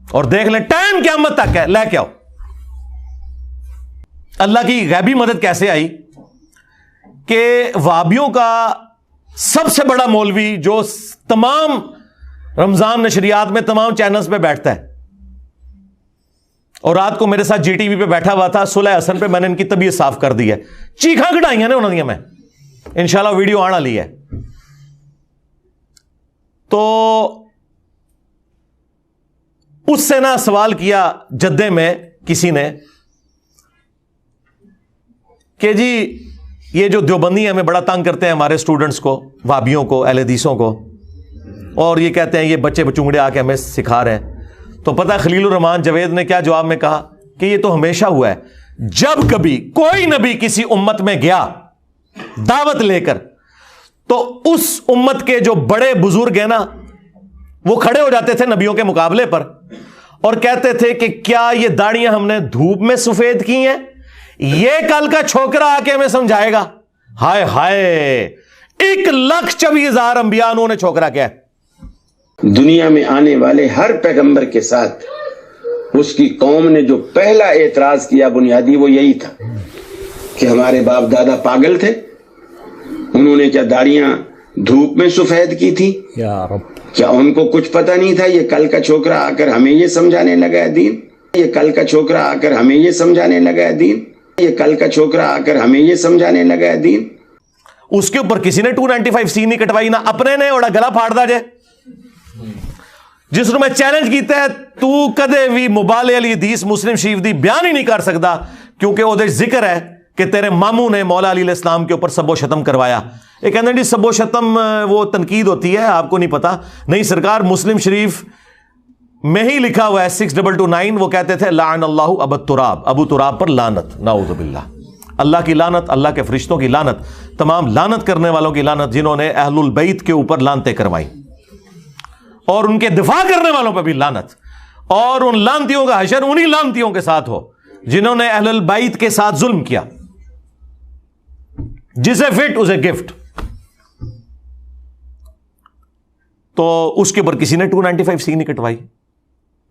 اور دیکھ لیں ٹائم قیامت تک ہے, لے کے آؤ. اللہ کی غیبی مدد کیسے آئی کہ وہابیوں کا سب سے بڑا مولوی جو تمام رمضان نشریات میں تمام چینلز پہ بیٹھتا ہے, اور رات کو میرے ساتھ جی ٹی وی پہ بیٹھا ہوا تھا, صلح حسن پہ میں نے ان کی طبیعت صاف کر دی ہے. چیخاں کٹائیاں نے انہوں نے, میں انشاءاللہ ویڈیو آنا لی ہے. تو اس سے نا سوال کیا جدے میں کسی نے کہ جی یہ جو دیوبندی ہمیں بڑا تنگ کرتے ہیں, ہمارے اسٹوڈنٹس کو, وہابیوں کو, اہل حدیثوں کو, اور یہ کہتے ہیں یہ بچے بچونگڑے آ کے ہمیں سکھا رہے ہیں. تو پتہ خلیل الرحمان جوید نے کیا جواب میں کہا کہ یہ تو ہمیشہ ہوا ہے, جب کبھی کوئی نبی کسی امت میں گیا دعوت لے کر, تو اس امت کے جو بڑے بزرگ ہیں نا وہ کھڑے ہو جاتے تھے نبیوں کے مقابلے پر اور کہتے تھے کہ کیا یہ داڑیاں ہم نے دھوپ میں سفید کی ہیں, یہ کل کا چھوکرا آ کے ہمیں سمجھائے گا. ہائے ہائے, 1,24,000 انبیاء انہوں نے چھوکرا کیا ہے. دنیا میں آنے والے ہر پیغمبر کے ساتھ اس کی قوم نے جو پہلا اعتراض کیا بنیادی وہ یہی تھا کہ ہمارے باپ دادا پاگل تھے, انہوں نے کیا داڑیاں دھوپ میں سفید کی تھی, کیا ان کو کچھ پتہ نہیں تھا یہ کل کا چھوکرا آ کر ہمیں یہ سمجھانے لگا ہے دین, یہ کل کا چھوکرا آ کر ہمیں یہ سمجھانے لگا ہے دین, یہ کل کا چھوکرا آ کر ہمیں یہ سمجھانے لگا ہے دین. اس کے اوپر کسی نے 295C نہیں کٹوائی, نہ اپنے نے اوڑا گلا پھاڑ دا جے. جس نے میں چیلنج کیتا ہے تو کدے بھی مبالے علی حدیث مسلم شریف دی بیان ہی نہیں کر سکتا, کیونکہ وہ ذکر ہے کہ تیرے ماموں نے مولا علی علیہ السلام کے اوپر سب و شتم کروایا. یہ کہتے ہیں سب و شتم وہ تنقید ہوتی ہے, آپ کو نہیں پتا. نہیں سرکار, مسلم شریف میں ہی لکھا ہوا ہے 6229, وہ کہتے تھے لعن اللہ ابو تراب, ابو تراب پر لعنت, نعوذ باللہ. اللہ کی لعنت, اللہ کے فرشتوں کی لعنت, تمام لعنت کرنے والوں کی لعنت جنہوں نے اہل البیت کے اوپر لعنتیں کروائی, اور ان کے دفاع کرنے والوں پہ بھی لعنت. اور ان لعنتیوں کا حشر انہی لعنتیوں کے ساتھ ہو جنہوں نے اہل البیت کے ساتھ ظلم کیا. جسے فٹ اسے گفٹ. تو اس کے اوپر کسی نے 295C نہیں کٹوائی,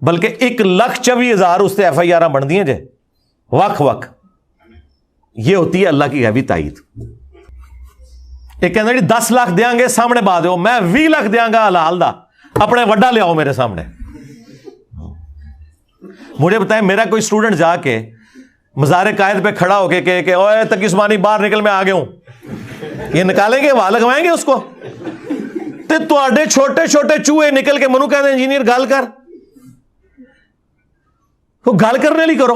بلکہ 1,24,000 اس سے FIR بن دیے جے وق وق. یہ ہوتی ہے اللہ کی غیبی تائید. ایک کہنا جی 10 لاکھ دیاں گے سامنے با دیو, میں 20 لاکھ دیاں گا حلال دا, اپنے وڈا لے آؤ میرے سامنے. مجھے بتائیں میرا کوئی اسٹوڈنٹ جا کے مزار قائد پہ کھڑا ہو کے کہ اوے تقی عثمانی باہر نکل, میں آ گیا ہوں, یہ نکالیں گے, وہاں لگوائیں گے اس کو. تو آڈے چھوٹے چھوٹے چوہے نکل کے منو کہتے ہیں انجینئر گال کر, وہ گال کرنے لی کرو.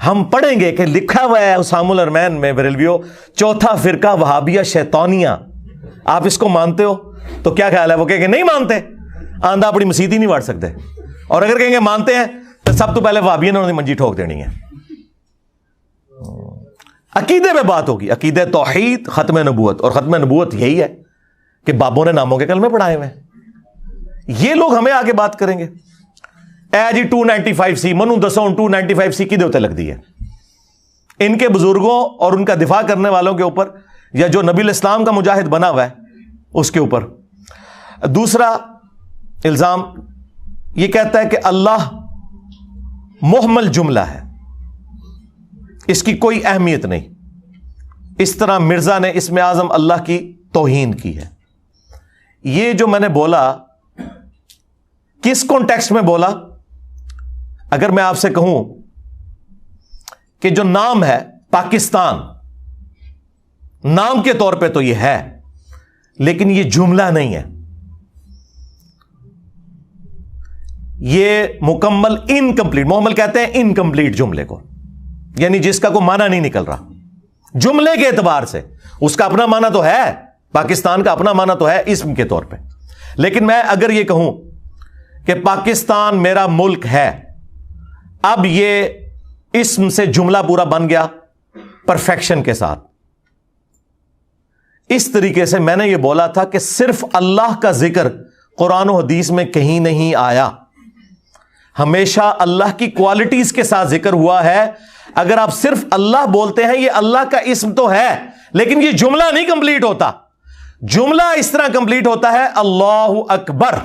ہم پڑھیں گے کہ لکھا ہوا ہے حسام الارمین میں بریلویو، چوتھا فرقہ وہابیہ شیطانیہ. آپ اس کو مانتے ہو تو کیا خیال ہے؟ وہ کہیں گے نہیں مانتے، آندھا اپنی مسیت ہی نہیں واڑ سکتے. اور اگر کہیں گے مانتے ہیں تو سب تو پہلے وہابیہ نے انہیں منجی ٹھوک دینی ہے. عقیدے میں بات ہوگی، عقیدہ توحید، ختم نبوت. اور ختم نبوت یہی ہے کہ بابوں نے ناموں کے کلمے پڑھائے ہوئے ہیں. یہ لوگ ہمیں آگے بات کریں گے. اے جی 295C منو دسو 295C کی دیوتے لگ دی ہے ان کے بزرگوں اور ان کا دفاع کرنے والوں کے اوپر، یا جو نبی الاسلام کا مجاہد بنا ہوا ہے اس کے اوپر. دوسرا الزام یہ کہتا ہے کہ اللہ محمل جملہ ہے، اس کی کوئی اہمیت نہیں. اس طرح مرزا نے اسم اعظم اللہ کی توہین کی ہے. یہ جو میں نے بولا کس کانٹیکسٹ میں بولا؟ اگر میں آپ سے کہوں کہ جو نام ہے پاکستان، نام کے طور پہ تو یہ ہے لیکن یہ جملہ نہیں ہے، یہ مکمل انکمپلیٹ، محمل کہتے ہیں انکمپلیٹ جملے کو، یعنی جس کا کوئی معنی نہیں نکل رہا جملے کے اعتبار سے. اس کا اپنا معنی تو ہے، پاکستان کا اپنا معنی تو ہے اسم کے طور پہ. لیکن میں اگر یہ کہوں کہ پاکستان میرا ملک ہے، اب یہ اسم سے جملہ پورا بن گیا پرفیکشن کے ساتھ. اس طریقے سے میں نے یہ بولا تھا کہ صرف اللہ کا ذکر قرآن و حدیث میں کہیں نہیں آیا، ہمیشہ اللہ کی کوالٹیز کے ساتھ ذکر ہوا ہے. اگر آپ صرف اللہ بولتے ہیں، یہ اللہ کا اسم تو ہے لیکن یہ جملہ نہیں کمپلیٹ ہوتا. جملہ اس طرح کمپلیٹ ہوتا ہے اللہ اکبر،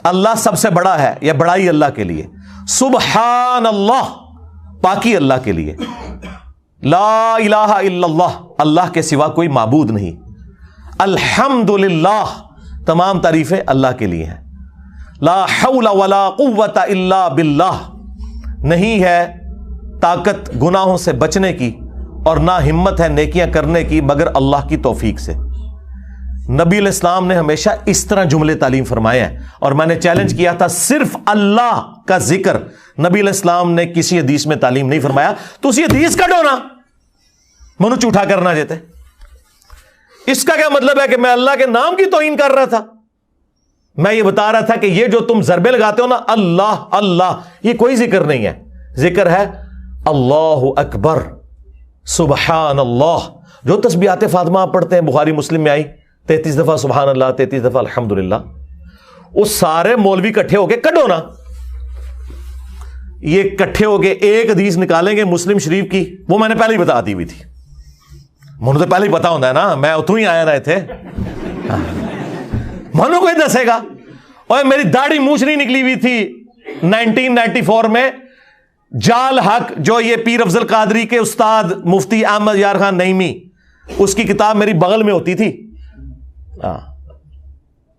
اللہ سب سے بڑا ہے، یا بڑائی اللہ کے لیے. سبحان اللہ، پاکی اللہ کے لیے. لا الہ الا اللہ، اللہ کے سوا کوئی معبود نہیں. الحمدللہ، تمام تعریفیں اللہ کے لیے ہیں. لا حول ولا قوت الا باللہ، نہیں ہے طاقت گناہوں سے بچنے کی اور نہ ہمت ہے نیکیاں کرنے کی مگر اللہ کی توفیق سے. نبی علیہ السلام نے ہمیشہ اس طرح جملے تعلیم فرمائے ہیں. اور میں نے چیلنج کیا تھا صرف اللہ کا ذکر نبی علیہ السلام نے کسی حدیث میں تعلیم نہیں فرمایا. تو اسی حدیث کا ڈونا منو جھوٹا کرنا جاتے. اس کا کیا مطلب ہے کہ میں اللہ کے نام کی توہین کر رہا تھا؟ میں یہ بتا رہا تھا کہ یہ جو تم ضربے لگاتے ہو نا اللہ اللہ، یہ کوئی ذکر نہیں ہے. ذکر ہے اللہ اکبر، سبحان اللہ. جو تسبیحات فاطمہ آپ پڑھتے ہیں، بخاری مسلم میں آئی 33 دفعہ سبحان اللہ، 33 دفعہ الحمدللہ، وہ سارے مولوی کٹھے ہو کے کڈو نا، یہ کٹھے ہو کے ایک حدیث نکالیں گے مسلم شریف کی، وہ میں نے پہلے ہی بتا دی ہوئی تھی. مجھے تو پہلے ہی پتا ہوتا ہے نا، میں اتوں ہی آیا رہے تھے. منو کوئی دسے گا؟ اور میری داڑھی مونچھ نہیں نکلی ہوئی تھی 1994 میں. جال حق جو یہ پیر افضل قادری کے استاد مفتی احمد یار خان نعیمی، اس کی کتاب میری بغل میں ہوتی تھی.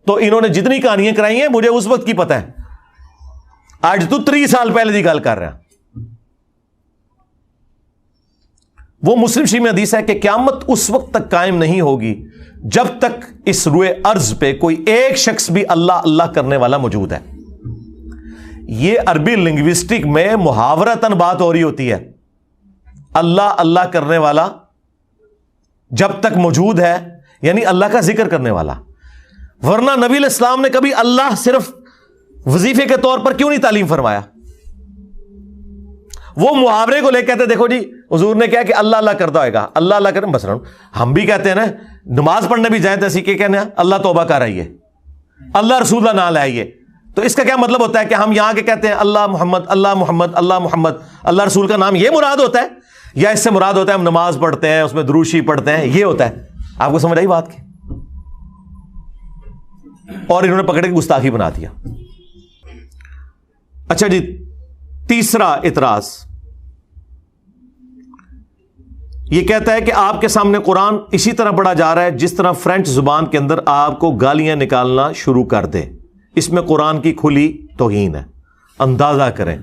تو انہوں نے جتنی کہانیاں کرائی ہیں مجھے اس وقت کی پتہ ہے. آج تو 3 سال پہلے کی گل کر رہا. وہ مسلم شریف میں حدیث ہے کہ قیامت اس وقت تک قائم نہیں ہوگی جب تک اس روئے ارض پہ کوئی ایک شخص بھی اللہ اللہ کرنے والا موجود ہے. یہ عربی لنگوسٹک میں محاورتاً بات ہو رہی ہوتی ہے. اللہ اللہ کرنے والا جب تک موجود ہے، یعنی اللہ کا ذکر کرنے والا. ورنہ نبی علیہ السلام نے کبھی اللہ صرف وظیفے کے طور پر کیوں نہیں تعلیم فرمایا؟ وہ محاورے کو لے کہتے دیکھو جی حضور نے کہا کہ اللہ اللہ کرتا ہوئے گا، اللہ اللہ کریں. بس ہم بھی کہتے ہیں نا، نماز پڑھنے بھی جائیں تو اسی کے کہنے ہیں اللہ توبہ کر آئیے، اللہ رسول اللہ نہ لائیے. تو اس کا کیا مطلب ہوتا ہے کہ ہم یہاں کے کہتے ہیں اللہ محمد اللہ محمد اللہ محمد، اللہ رسول کا نام یہ مراد ہوتا ہے، یا اس سے مراد ہوتا ہے ہم نماز پڑھتے ہیں اس میں درود شریف پڑھتے ہیں، یہ ہوتا ہے؟ آپ کو سمجھ آئی بات کی؟ اور انہوں نے پکڑ کے گستاخی بنا دیا. اچھا جی، تیسرا اعتراض یہ کہتا ہے کہ آپ کے سامنے قرآن اسی طرح پڑھا جا رہا ہے جس طرح فرینچ زبان کے اندر آپ کو گالیاں نکالنا شروع کر دے. اس میں قرآن کی کھلی توہین ہے. اندازہ کریں،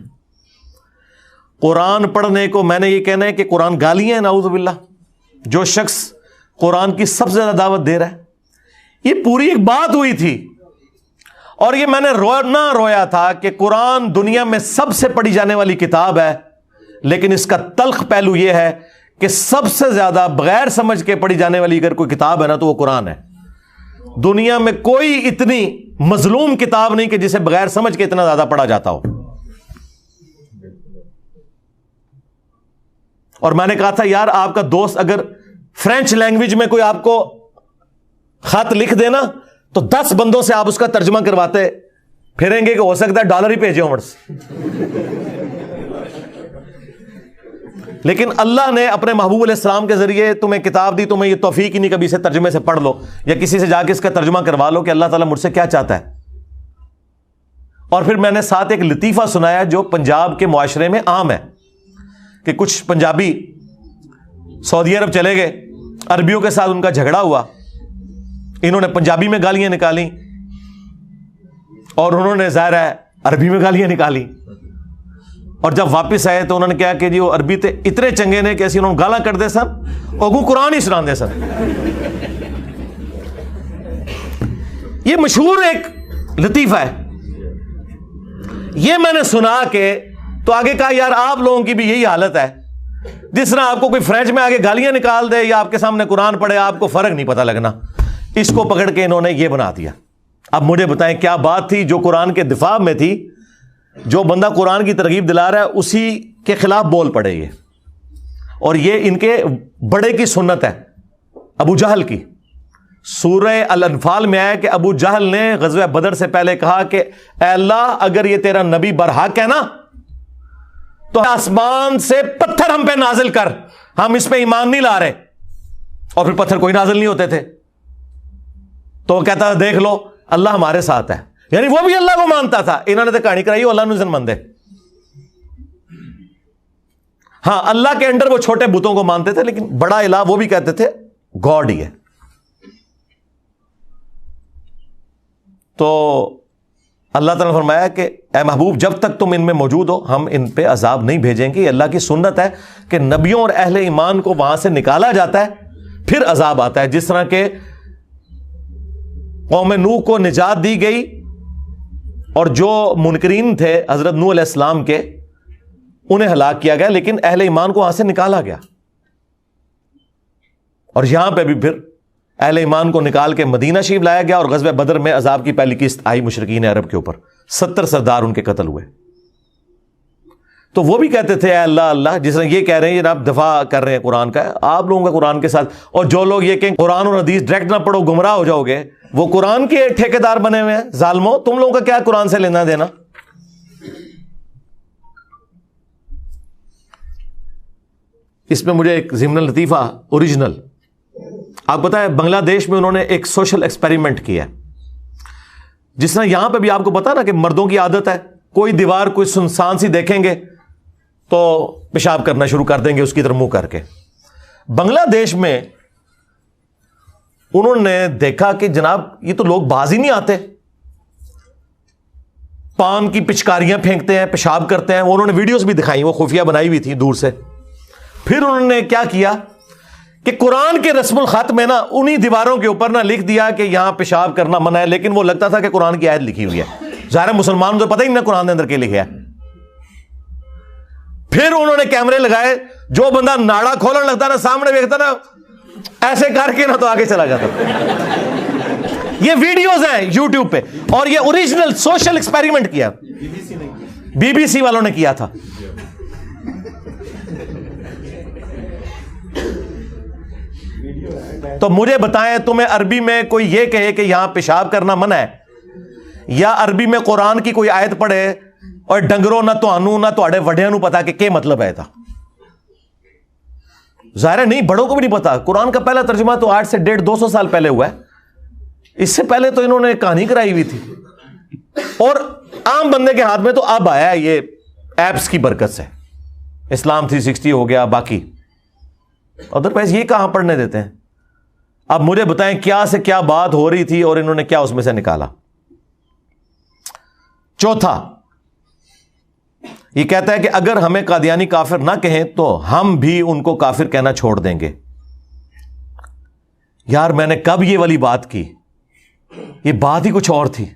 قرآن پڑھنے کو میں نے یہ کہنا ہے کہ قرآن گالیاں ہیں، نعوذ باللہ. جو شخص قرآن کی سب سے زیادہ دعوت دے رہا ہے، یہ پوری ایک بات ہوئی تھی اور یہ میں نے رویا تھا کہ قرآن دنیا میں سب سے پڑھی جانے والی کتاب ہے، لیکن اس کا تلخ پہلو یہ ہے کہ سب سے زیادہ بغیر سمجھ کے پڑھی جانے والی اگر کوئی کتاب ہے نا تو وہ قرآن ہے۔ دنیا میں کوئی اتنی مظلوم کتاب نہیں کہ جسے بغیر سمجھ کے اتنا زیادہ پڑھا جاتا ہو۔ اور میں نے کہا تھا یار آپ کا دوست اگر فرینچ لینگویج میں کوئی آپ کو خط لکھ دینا تو 10 بندوں سے آپ اس کا ترجمہ کرواتے پھریں گے کہ ہو سکتا ہے ڈالر ہی بھیجے عمر سے۔ لیکن اللہ نے اپنے محبوب علیہ السلام کے ذریعے تمہیں کتاب دی، تمہیں یہ توفیق ہی نہیں کبھی اسے ترجمے سے پڑھ لو یا کسی سے جا کے اس کا ترجمہ کروا لو کہ اللہ تعالیٰ مجھ سے کیا چاہتا ہے۔ اور پھر میں نے ساتھ ایک لطیفہ سنایا جو پنجاب کے معاشرے میں عام ہے کہ کچھ پنجابی سعودی عرب چلے گئے، عربیوں کے ساتھ ان کا جھگڑا ہوا، انہوں نے پنجابی میں گالیاں نکالی اور انہوں نے ظاہر ہے عربی میں گالیاں نکالی، اور جب واپس آئے تو انہوں نے کہا کہ جی وہ عربی تے اتنے چنگے نے کہ ایسی انہوں نے گالاں کر دے سن اگو قرآن ہی سنا دے سن۔ یہ مشہور ایک لطیفہ ہے، یہ میں نے سنا کہ تو آگے کہا یار آپ لوگوں کی بھی یہی حالت ہے، جس طرح آپ کو کوئی فرینچ میں آگے گالیاں نکال دے یا آپ کے سامنے قرآن پڑھے آپ کو فرق نہیں پتہ لگنا۔ اس کو پکڑ کے انہوں نے یہ بنا دیا۔ اب مجھے بتائیں کیا بات تھی جو قرآن کے دفاع میں تھی، جو بندہ قرآن کی ترغیب دلا رہا ہے اسی کے خلاف بول پڑے یہ، اور یہ ان کے بڑے کی سنت ہے ابو جہل کی۔ سورہ الانفال میں آیا کہ ابو جہل نے غزوہ بدر سے پہلے کہا کہ اے اللہ اگر یہ تیرا نبی برحق ہے نا تو آسمان سے پتھر ہم پہ نازل کر، ہم اس پہ ایمان نہیں لا رہے۔ اور پھر پتھر کوئی نازل نہیں ہوتے تھے، تو وہ کہتا تھا دیکھ لو اللہ ہمارے ساتھ ہے، یعنی وہ بھی اللہ کو مانتا تھا۔ انہوں نے تو کہانی کرائی وہ اللہ نزن مندے، ہاں اللہ کے انڈر وہ چھوٹے بتوں کو مانتے تھے، لیکن بڑا الہ وہ بھی کہتے تھے گاڈ ہی ہے۔ تو اللہ تعالیٰ نے فرمایا کہ اے محبوب جب تک تم ان میں موجود ہو ہم ان پہ عذاب نہیں بھیجیں گے۔ اللہ کی سنت ہے کہ نبیوں اور اہل ایمان کو وہاں سے نکالا جاتا ہے پھر عذاب آتا ہے، جس طرح کہ قوم نوح کو نجات دی گئی اور جو منکرین تھے حضرت نوح علیہ السلام کے انہیں ہلاک کیا گیا، لیکن اہل ایمان کو وہاں سے نکالا گیا۔ اور یہاں پہ بھی پھر اہل ایمان کو نکال کے مدینہ شریف لایا گیا، اور غزوہ بدر میں عذاب کی پہلی قسط آئی مشرکین عرب کے اوپر، 70 سردار ان کے قتل ہوئے۔ تو وہ بھی کہتے تھے اے اللہ اللہ، جس طرح یہ کہہ رہے ہیں جناب دفاع کر رہے ہیں قرآن کا، آپ لوگوں کا قرآن کے ساتھ، اور جو لوگ یہ کہیں قرآن اور حدیث ڈائریکٹ نہ پڑھو گمراہ ہو جاؤ گے، وہ قرآن کے ٹھیکیدار بنے ہوئے ہیں۔ ظالموں تم لوگوں کا کیا قرآن سے لینا دینا؟ اس میں مجھے ایک ضمن لطیفہ اوریجنل، آپ بتائیں بنگلہ دیش میں انہوں نے ایک سوشل ایکسپیریمنٹ کیا، جس طرح یہاں پہ بھی آپ کو پتا نا کہ مردوں کی عادت ہے کوئی دیوار کوئی سنسان سی دیکھیں گے تو پیشاب کرنا شروع کر دیں گے اس کی طرف منہ کر کے۔ بنگلہ دیش میں انہوں نے دیکھا کہ جناب یہ تو لوگ باز ہی نہیں آتے، پان کی پچکاریاں پھینکتے ہیں، پیشاب کرتے ہیں۔ انہوں نے ویڈیوز بھی دکھائی، وہ خفیہ بنائی ہوئی تھی دور سے۔ پھر انہوں نے کیا کیا کہ قرآن کے رسم الخط میں نا انہی دیواروں کے اوپر نا لکھ دیا کہ یہاں پیشاب کرنا منع ہے، لیکن وہ لگتا تھا کہ قرآن کی آیت لکھی ہوئی ہے۔ ظاہر مسلمان تو پتہ ہی نہیں قرآن کے اندر کیا لکھا ہے۔ پھر انہوں نے کیمرے لگائے، جو بندہ ناڑا کھولنے لگتا نا سامنے دیکھتا نا ایسے کر کے نا تو آگے چلا جاتا۔ یہ ویڈیوز ہیں یوٹیوب پہ، اور یہ اوریجنل سوشل ایکسپیریمنٹ کیا بی بی سی والوں نے کیا تھا۔ تو مجھے بتائیں تمہیں عربی میں کوئی یہ کہے کہ یہاں پیشاب کرنا منع ہے، یا عربی میں قرآن کی کوئی آیت پڑھے اور ڈنگرو نہ تانوں نہ تواڈے وڈیاں نو پتا کہ کیا مطلب ہے تھا؟ ظاہر ہے نہیں، بڑوں کو بھی نہیں پتا۔ قرآن کا پہلا ترجمہ تو آج سے 150-200 سال پہلے ہوا ہے، اس سے پہلے تو انہوں نے کہانی کرائی ہوئی تھی، اور عام بندے کے ہاتھ میں تو اب آیا ہے یہ ایپس کی برکت سے۔ اسلام 360 ہو گیا، باقی ادروائز یہ کہاں پڑھنے دیتے ہیں؟ اب مجھے بتائیں کیا سے کیا بات ہو رہی تھی اور انہوں نے کیا اس میں سے نکالا۔ چوتھا یہ کہتا ہے کہ اگر ہمیں قادیانی کافر نہ کہیں تو ہم بھی ان کو کافر کہنا چھوڑ دیں گے۔ یار میں نے کب یہ والی بات کی؟ یہ بات ہی کچھ اور تھی۔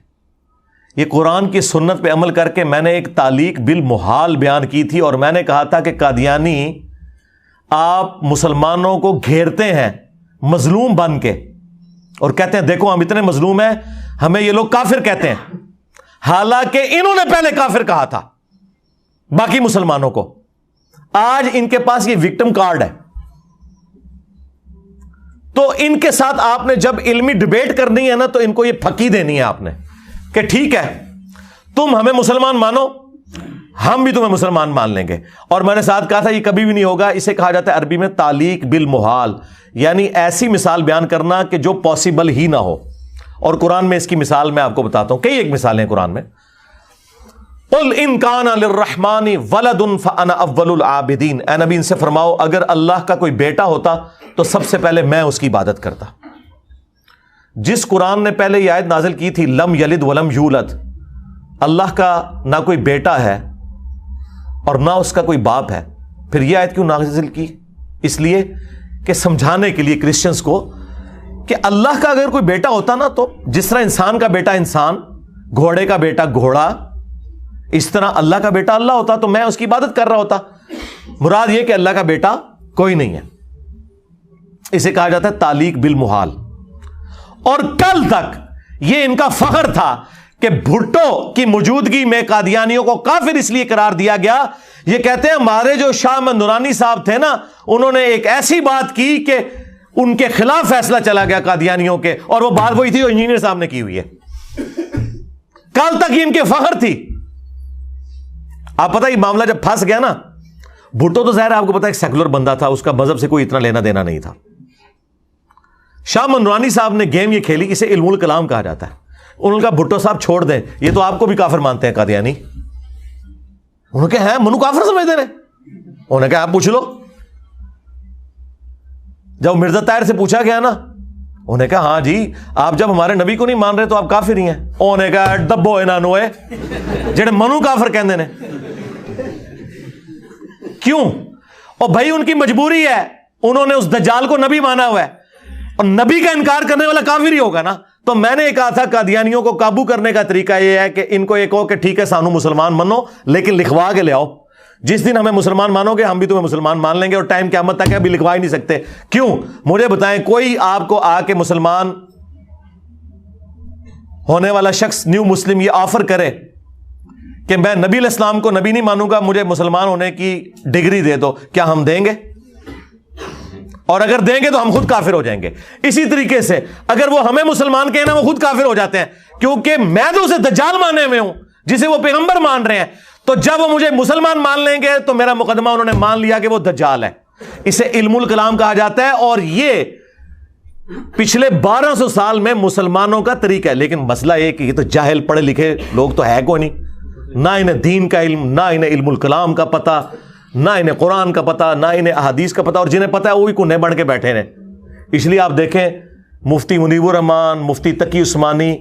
یہ قرآن کی سنت پہ عمل کر کے میں نے ایک تعلیق بالمحال بیان کی تھی، اور میں نے کہا تھا کہ قادیانی آپ مسلمانوں کو گھیرتے ہیں مظلوم بن کے اور کہتے ہیں دیکھو ہم اتنے مظلوم ہیں، ہمیں یہ لوگ کافر کہتے ہیں، حالانکہ انہوں نے پہلے کافر کہا تھا باقی مسلمانوں کو۔ آج ان کے پاس یہ وکٹم کارڈ ہے، تو ان کے ساتھ آپ نے جب علمی ڈیبیٹ کرنی ہے نا تو ان کو یہ پھکی دینی ہے آپ نے کہ ٹھیک ہے تم ہمیں مسلمان مانو، ہم بھی تمہیں مسلمان مان لیں گے۔ اور میں نے ساتھ کہا تھا یہ کبھی بھی نہیں ہوگا، اسے کہا جاتا ہے عربی میں تعلیق بالمحال، یعنی ایسی مثال بیان کرنا کہ جو پاسبل ہی نہ ہو۔ اور قرآن میں اس کی مثال میں آپ کو بتاتا ہوں، کئی ایک مثالیں قرآن میں۔ قل ان کان للرحمن ولد فانا اول العابدین، اے نبی ان سے فرماؤ اگر اللہ کا کوئی بیٹا ہوتا تو سب سے پہلے میں اس کی عبادت کرتا۔ جس قرآن نے پہلے یہ آیت نازل کی تھی لم یلد ولم یولد، اللہ کا نہ کوئی بیٹا ہے اور نہ اس کا کوئی باپ ہے، پھر یہ آیت کیوں نازل کی؟ اس لیے کہ سمجھانے کے لیے کرسچنز کو کہ اللہ کا اگر کوئی بیٹا ہوتا نا تو جس طرح انسان کا بیٹا انسان، گھوڑے کا بیٹا گھوڑا، اس طرح اللہ کا بیٹا اللہ ہوتا تو میں اس کی عبادت کر رہا ہوتا۔ مراد یہ کہ اللہ کا بیٹا کوئی نہیں ہے، اسے کہا جاتا ہے تعلیق بالمحال۔ اور کل تک یہ ان کا فخر تھا کہ بھٹو کی موجودگی میں قادیانیوں کو کافر اس لیے قرار دیا گیا، یہ کہتے ہیں ہمارے جو شاہ احمد نورانی صاحب تھے نا انہوں نے ایک ایسی بات کی کہ ان کے خلاف فیصلہ چلا گیا قادیانیوں کے، اور وہ بات وہی تھی جو انجینئر صاحب نے کی ہوئی ہے۔ کل تک یہ ان کے فخر تھی۔ آپ پتہ یہ معاملہ جب پھنس گیا نا، بھٹو تو ظاہر آپ کو پتا ایک سیکولر بندہ تھا، اس کا مذہب سے کوئی اتنا لینا دینا نہیں تھا۔ شاہ منورانی صاحب نے گیم یہ کھیلی، اسے علم الکلام کہا جاتا ہے۔ انہوں نے کہا بھٹو صاحب چھوڑ دیں، یہ تو آپ کو بھی کافر مانتے ہیں قادیانی۔ انہوں نے کہا ہے منو کافر سمجھتے ہیں؟ انہوں نے کہا آپ پوچھ لو۔ جب مرزا طاہر سے پوچھا گیا نا، انہوں نے کہا ہاں جی آپ جب ہمارے نبی کو نہیں مان رہے تو آپ کافر ہی ہیں۔ انہوں نے کہا دبو انہوں نے جڑے منو کافر کہندے نے۔ کیوں؟ اور بھائی ان کی مجبوری ہے، انہوں نے اس دجال کو نبی مانا ہوا ہے، اور نبی کا انکار کرنے والا کافر ہی ہوگا نا۔ تو میں نے کہا تھا قادیانیوں کو قابو کرنے کا طریقہ یہ ہے کہ ان کو یہ کہو کہ ٹھیک ہے سانو مسلمان منو لیکن لکھوا کے لے آؤ، جس دن ہمیں مسلمان مانو گے ہم بھی تمہیں مسلمان مان لیں گے، اور ٹائم قیامت تک ابھی لکھوا ہی نہیں سکتے۔ کیوں؟ مجھے بتائیں کوئی آپ کو آ کے مسلمان ہونے والا شخص نیو مسلم یہ آفر کرے کہ میں نبی علیہ السلام کو نبی نہیں مانوں گا، مجھے مسلمان ہونے کی ڈگری دے دو، کیا ہم دیں گے؟ اور اگر دیں گے تو ہم خود کافر ہو جائیں گے۔ اسی طریقے سے اگر وہ ہمیں مسلمان کہنا وہ خود کافر ہو جاتے ہیں، کیونکہ میں تو اسے دجال مانے ہوئے ہوں جسے وہ پیغمبر مان رہے ہیں، تو جب وہ مجھے مسلمان مان لیں گے تو میرا مقدمہ انہوں نے مان لیا کہ وہ دجال ہے۔ اسے علم الکلام کہا جاتا ہے، اور یہ پچھلے 1200 سال میں مسلمانوں کا طریقہ ہے۔ لیکن مسئلہ یہ کہ یہ تو جاہل پڑھے لکھے لوگ تو ہے کوئی نہیں، نہ انہیں دین کا علم، نہ انہیں علم الکلام کا پتہ، نہ انہیں قرآن کا پتہ، نہ انہیں احادیث کا پتہ، اور جنہیں پتہ ہے وہی کنے بڑھ کے بیٹھے ہیں۔ اس لیے آپ دیکھیں مفتی منیب الرحمان، مفتی تقی عثمانی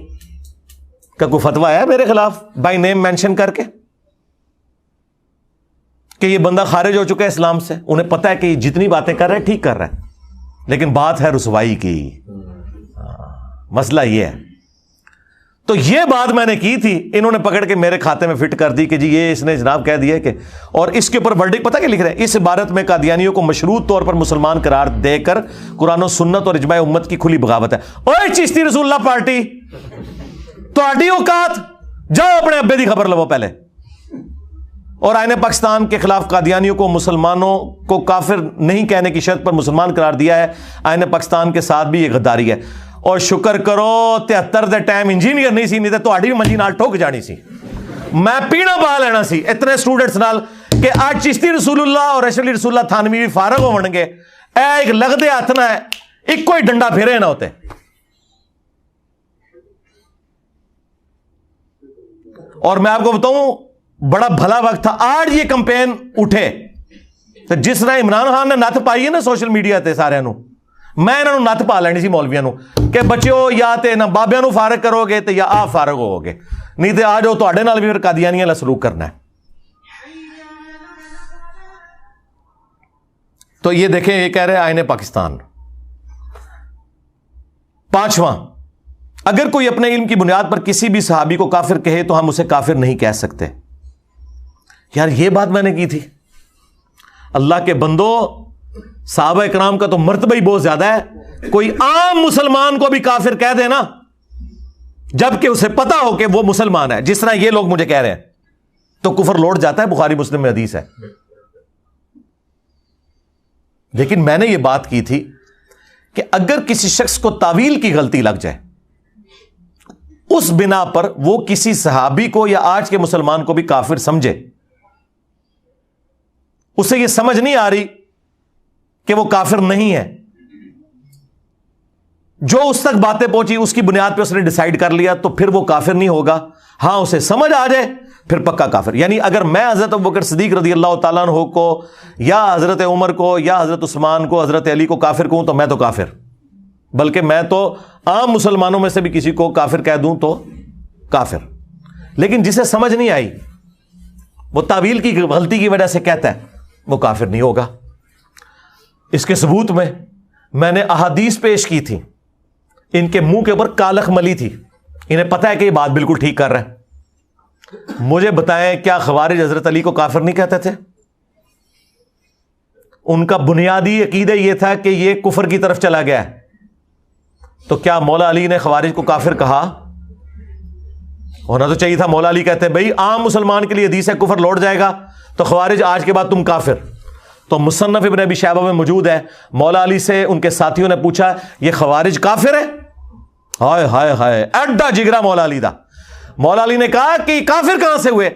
کا کوئی فتویٰ ہے میرے خلاف بائی نیم مینشن کر کے کہ یہ بندہ خارج ہو چکا ہے اسلام سے؟ انہیں پتہ ہے کہ یہ جتنی باتیں کر رہا ہے ٹھیک کر رہا ہے، لیکن بات ہے رسوائی کی۔ مسئلہ یہ ہے۔ تو یہ بات میں نے کی تھی، انہوں نے پکڑ کے میرے کھاتے میں فٹ کر دی کہ جی یہ اس نے جناب کہہ دیا کہ، اور اس کے اوپر ورڈکٹ پتہ کیا لکھ رہے ہیں؟ اس عبارت میں قادیانیوں کو مشروط طور پر مسلمان قرار دے کر قرآن و سنت اور اجماع امت کی کھلی بغاوت ہے۔ اوے چشتی رسول اللہ پارٹی، تہاڈی اوقات، جاؤ اپنے ابے دی خبر لو پہلے۔ اور آئین پاکستان کے خلاف قادیانیوں کو مسلمانوں کو کافر نہیں کہنے کی شرط پر مسلمان قرار دیا ہے۔ آئین پاکستان کے ساتھ بھی یہ غداری ہے، اور شکر کرو 73 دے ٹائم انجینئر نہیں سی، نہیں تو تہاڈی بھی منجی نال ٹھوک جانی سی، میں پیڑا پا لینا سی اتنے اسٹوڈنٹس نال کہ آج چشتی رسول اللہ اور اشرف علی رسول اللہ تھانوی بھی فارغ ہون گے، اے ایک لگدے ہاتھ نہ ہے ایک کوئی ڈنڈا پھیرے نہ ہوتے۔ اور میں آپ کو بتاؤں بڑا بھلا وقت تھا، آج یہ کمپین اٹھے تو جس طرح عمران خان نے نت پائی ہے نا سوشل میڈیا تے سارے نو، میں انہوں نے نت پا لینی سی مولویاں نو کہ بچیو یا تے نہ بابیاں نو فارغ کرو گے تے یا آپ فارغ ہو گے، نہیں تے آ جاؤ تہاڈے نال بھی پھر قادیانیاں والا سلوک کرنا ہے۔ تو یہ دیکھیں، یہ کہہ رہے آئین پاکستان۔ پانچواں، اگر کوئی اپنے علم کی بنیاد پر کسی بھی صحابی کو کافر کہے تو ہم اسے کافر نہیں کہہ سکتے. یار یہ بات میں نے کی تھی. اللہ کے بندو، صحابہ کرام کا تو مرتبہ ہی بہت زیادہ ہے. کوئی عام مسلمان کو بھی کافر کہہ دے نا، جبکہ اسے پتا ہو کہ وہ مسلمان ہے، جس طرح یہ لوگ مجھے کہہ رہے ہیں، تو کفر لوٹ جاتا ہے. بخاری مسلم میں حدیث ہے. لیکن میں نے یہ بات کی تھی کہ اگر کسی شخص کو تعویل کی غلطی لگ جائے، اس بنا پر وہ کسی صحابی کو یا آج کے مسلمان کو بھی کافر سمجھے، اسے یہ سمجھ نہیں آ رہی کہ وہ کافر نہیں ہے، جو اس تک باتیں پہنچی اس کی بنیاد پہ اس نے ڈیسائیڈ کر لیا، تو پھر وہ کافر نہیں ہوگا. ہاں اسے سمجھ آ جائے پھر پکا کافر. یعنی اگر میں حضرت ابوبکر صدیق رضی اللہ تعالیٰ عنہ کو یا حضرت عمر کو یا حضرت عثمان کو حضرت علی کو کافر کہوں تو میں تو کافر، بلکہ میں تو عام مسلمانوں میں سے بھی کسی کو کافر کہہ دوں تو کافر. لیکن جسے سمجھ نہیں آئی، وہ تعویل کی غلطی کی وجہ سے کہتا ہے، وہ کافر نہیں ہوگا. اس کے ثبوت میں نے احادیث پیش کی تھی، ان کے منہ کے اوپر کالخ ملی تھی، انہیں پتا ہے کہ یہ بات بالکل ٹھیک کر رہے ہیں. مجھے بتائیں کیا خوارج حضرت علی کو کافر نہیں کہتے تھے؟ ان کا بنیادی عقیدہ یہ تھا کہ یہ کفر کی طرف چلا گیا ہے. تو کیا مولا علی نے خوارج کو کافر کہا؟ ہونا تو چاہیے تھا مولا علی کہتے بھئی عام مسلمان کے لیے حدیث ہے کفر لوٹ جائے گا، تو خوارج آج کے بعد تم کافر. تو مصنف ابن ابی شیبہ میں موجود ہے، مولا علی سے ان کے ساتھیوں نے پوچھا یہ خوارج کافر ہے؟ ہائے ہائے ہائے، ایڈا جگرا مولا علی دا. مولا علی نے کہا کہ یہ کافر کہاں سے ہوئے؟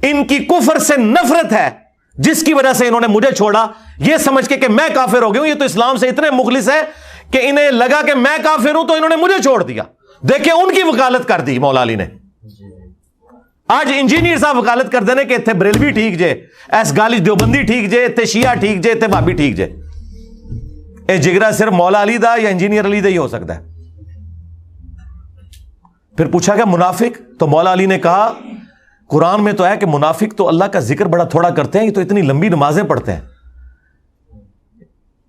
ان کی کفر سے نفرت ہے جس کی وجہ سے انہوں نے مجھے چھوڑا یہ سمجھ کے کہ میں کافر ہو گیا ہوں. یہ تو اسلام سے اتنے مخلص ہے کہ انہیں لگا کہ میں کافر ہوں تو انہوں نے مجھے چھوڑ دیا. دیکھیں ان کی وکالت کر دی مولا علی نے. آج انجینئر صاحب وکالت کر دینے کہ اتنے بریلوی ٹھیک جے، ایس گالج دیوبندی ٹھیک جے، اتنے شیعہ ٹھیک جے، اتنے بھابی ٹھیک جے. اے جگرا صرف مولا علی دا یا انجینئر علی دا ہی ہو سکتا ہے. پھر پوچھا کہ منافق؟ تو مولا علی نے کہا قرآن میں تو ہے کہ منافق تو اللہ کا ذکر بڑا تھوڑا کرتے ہیں، یہ تو اتنی لمبی نمازیں پڑھتے ہیں.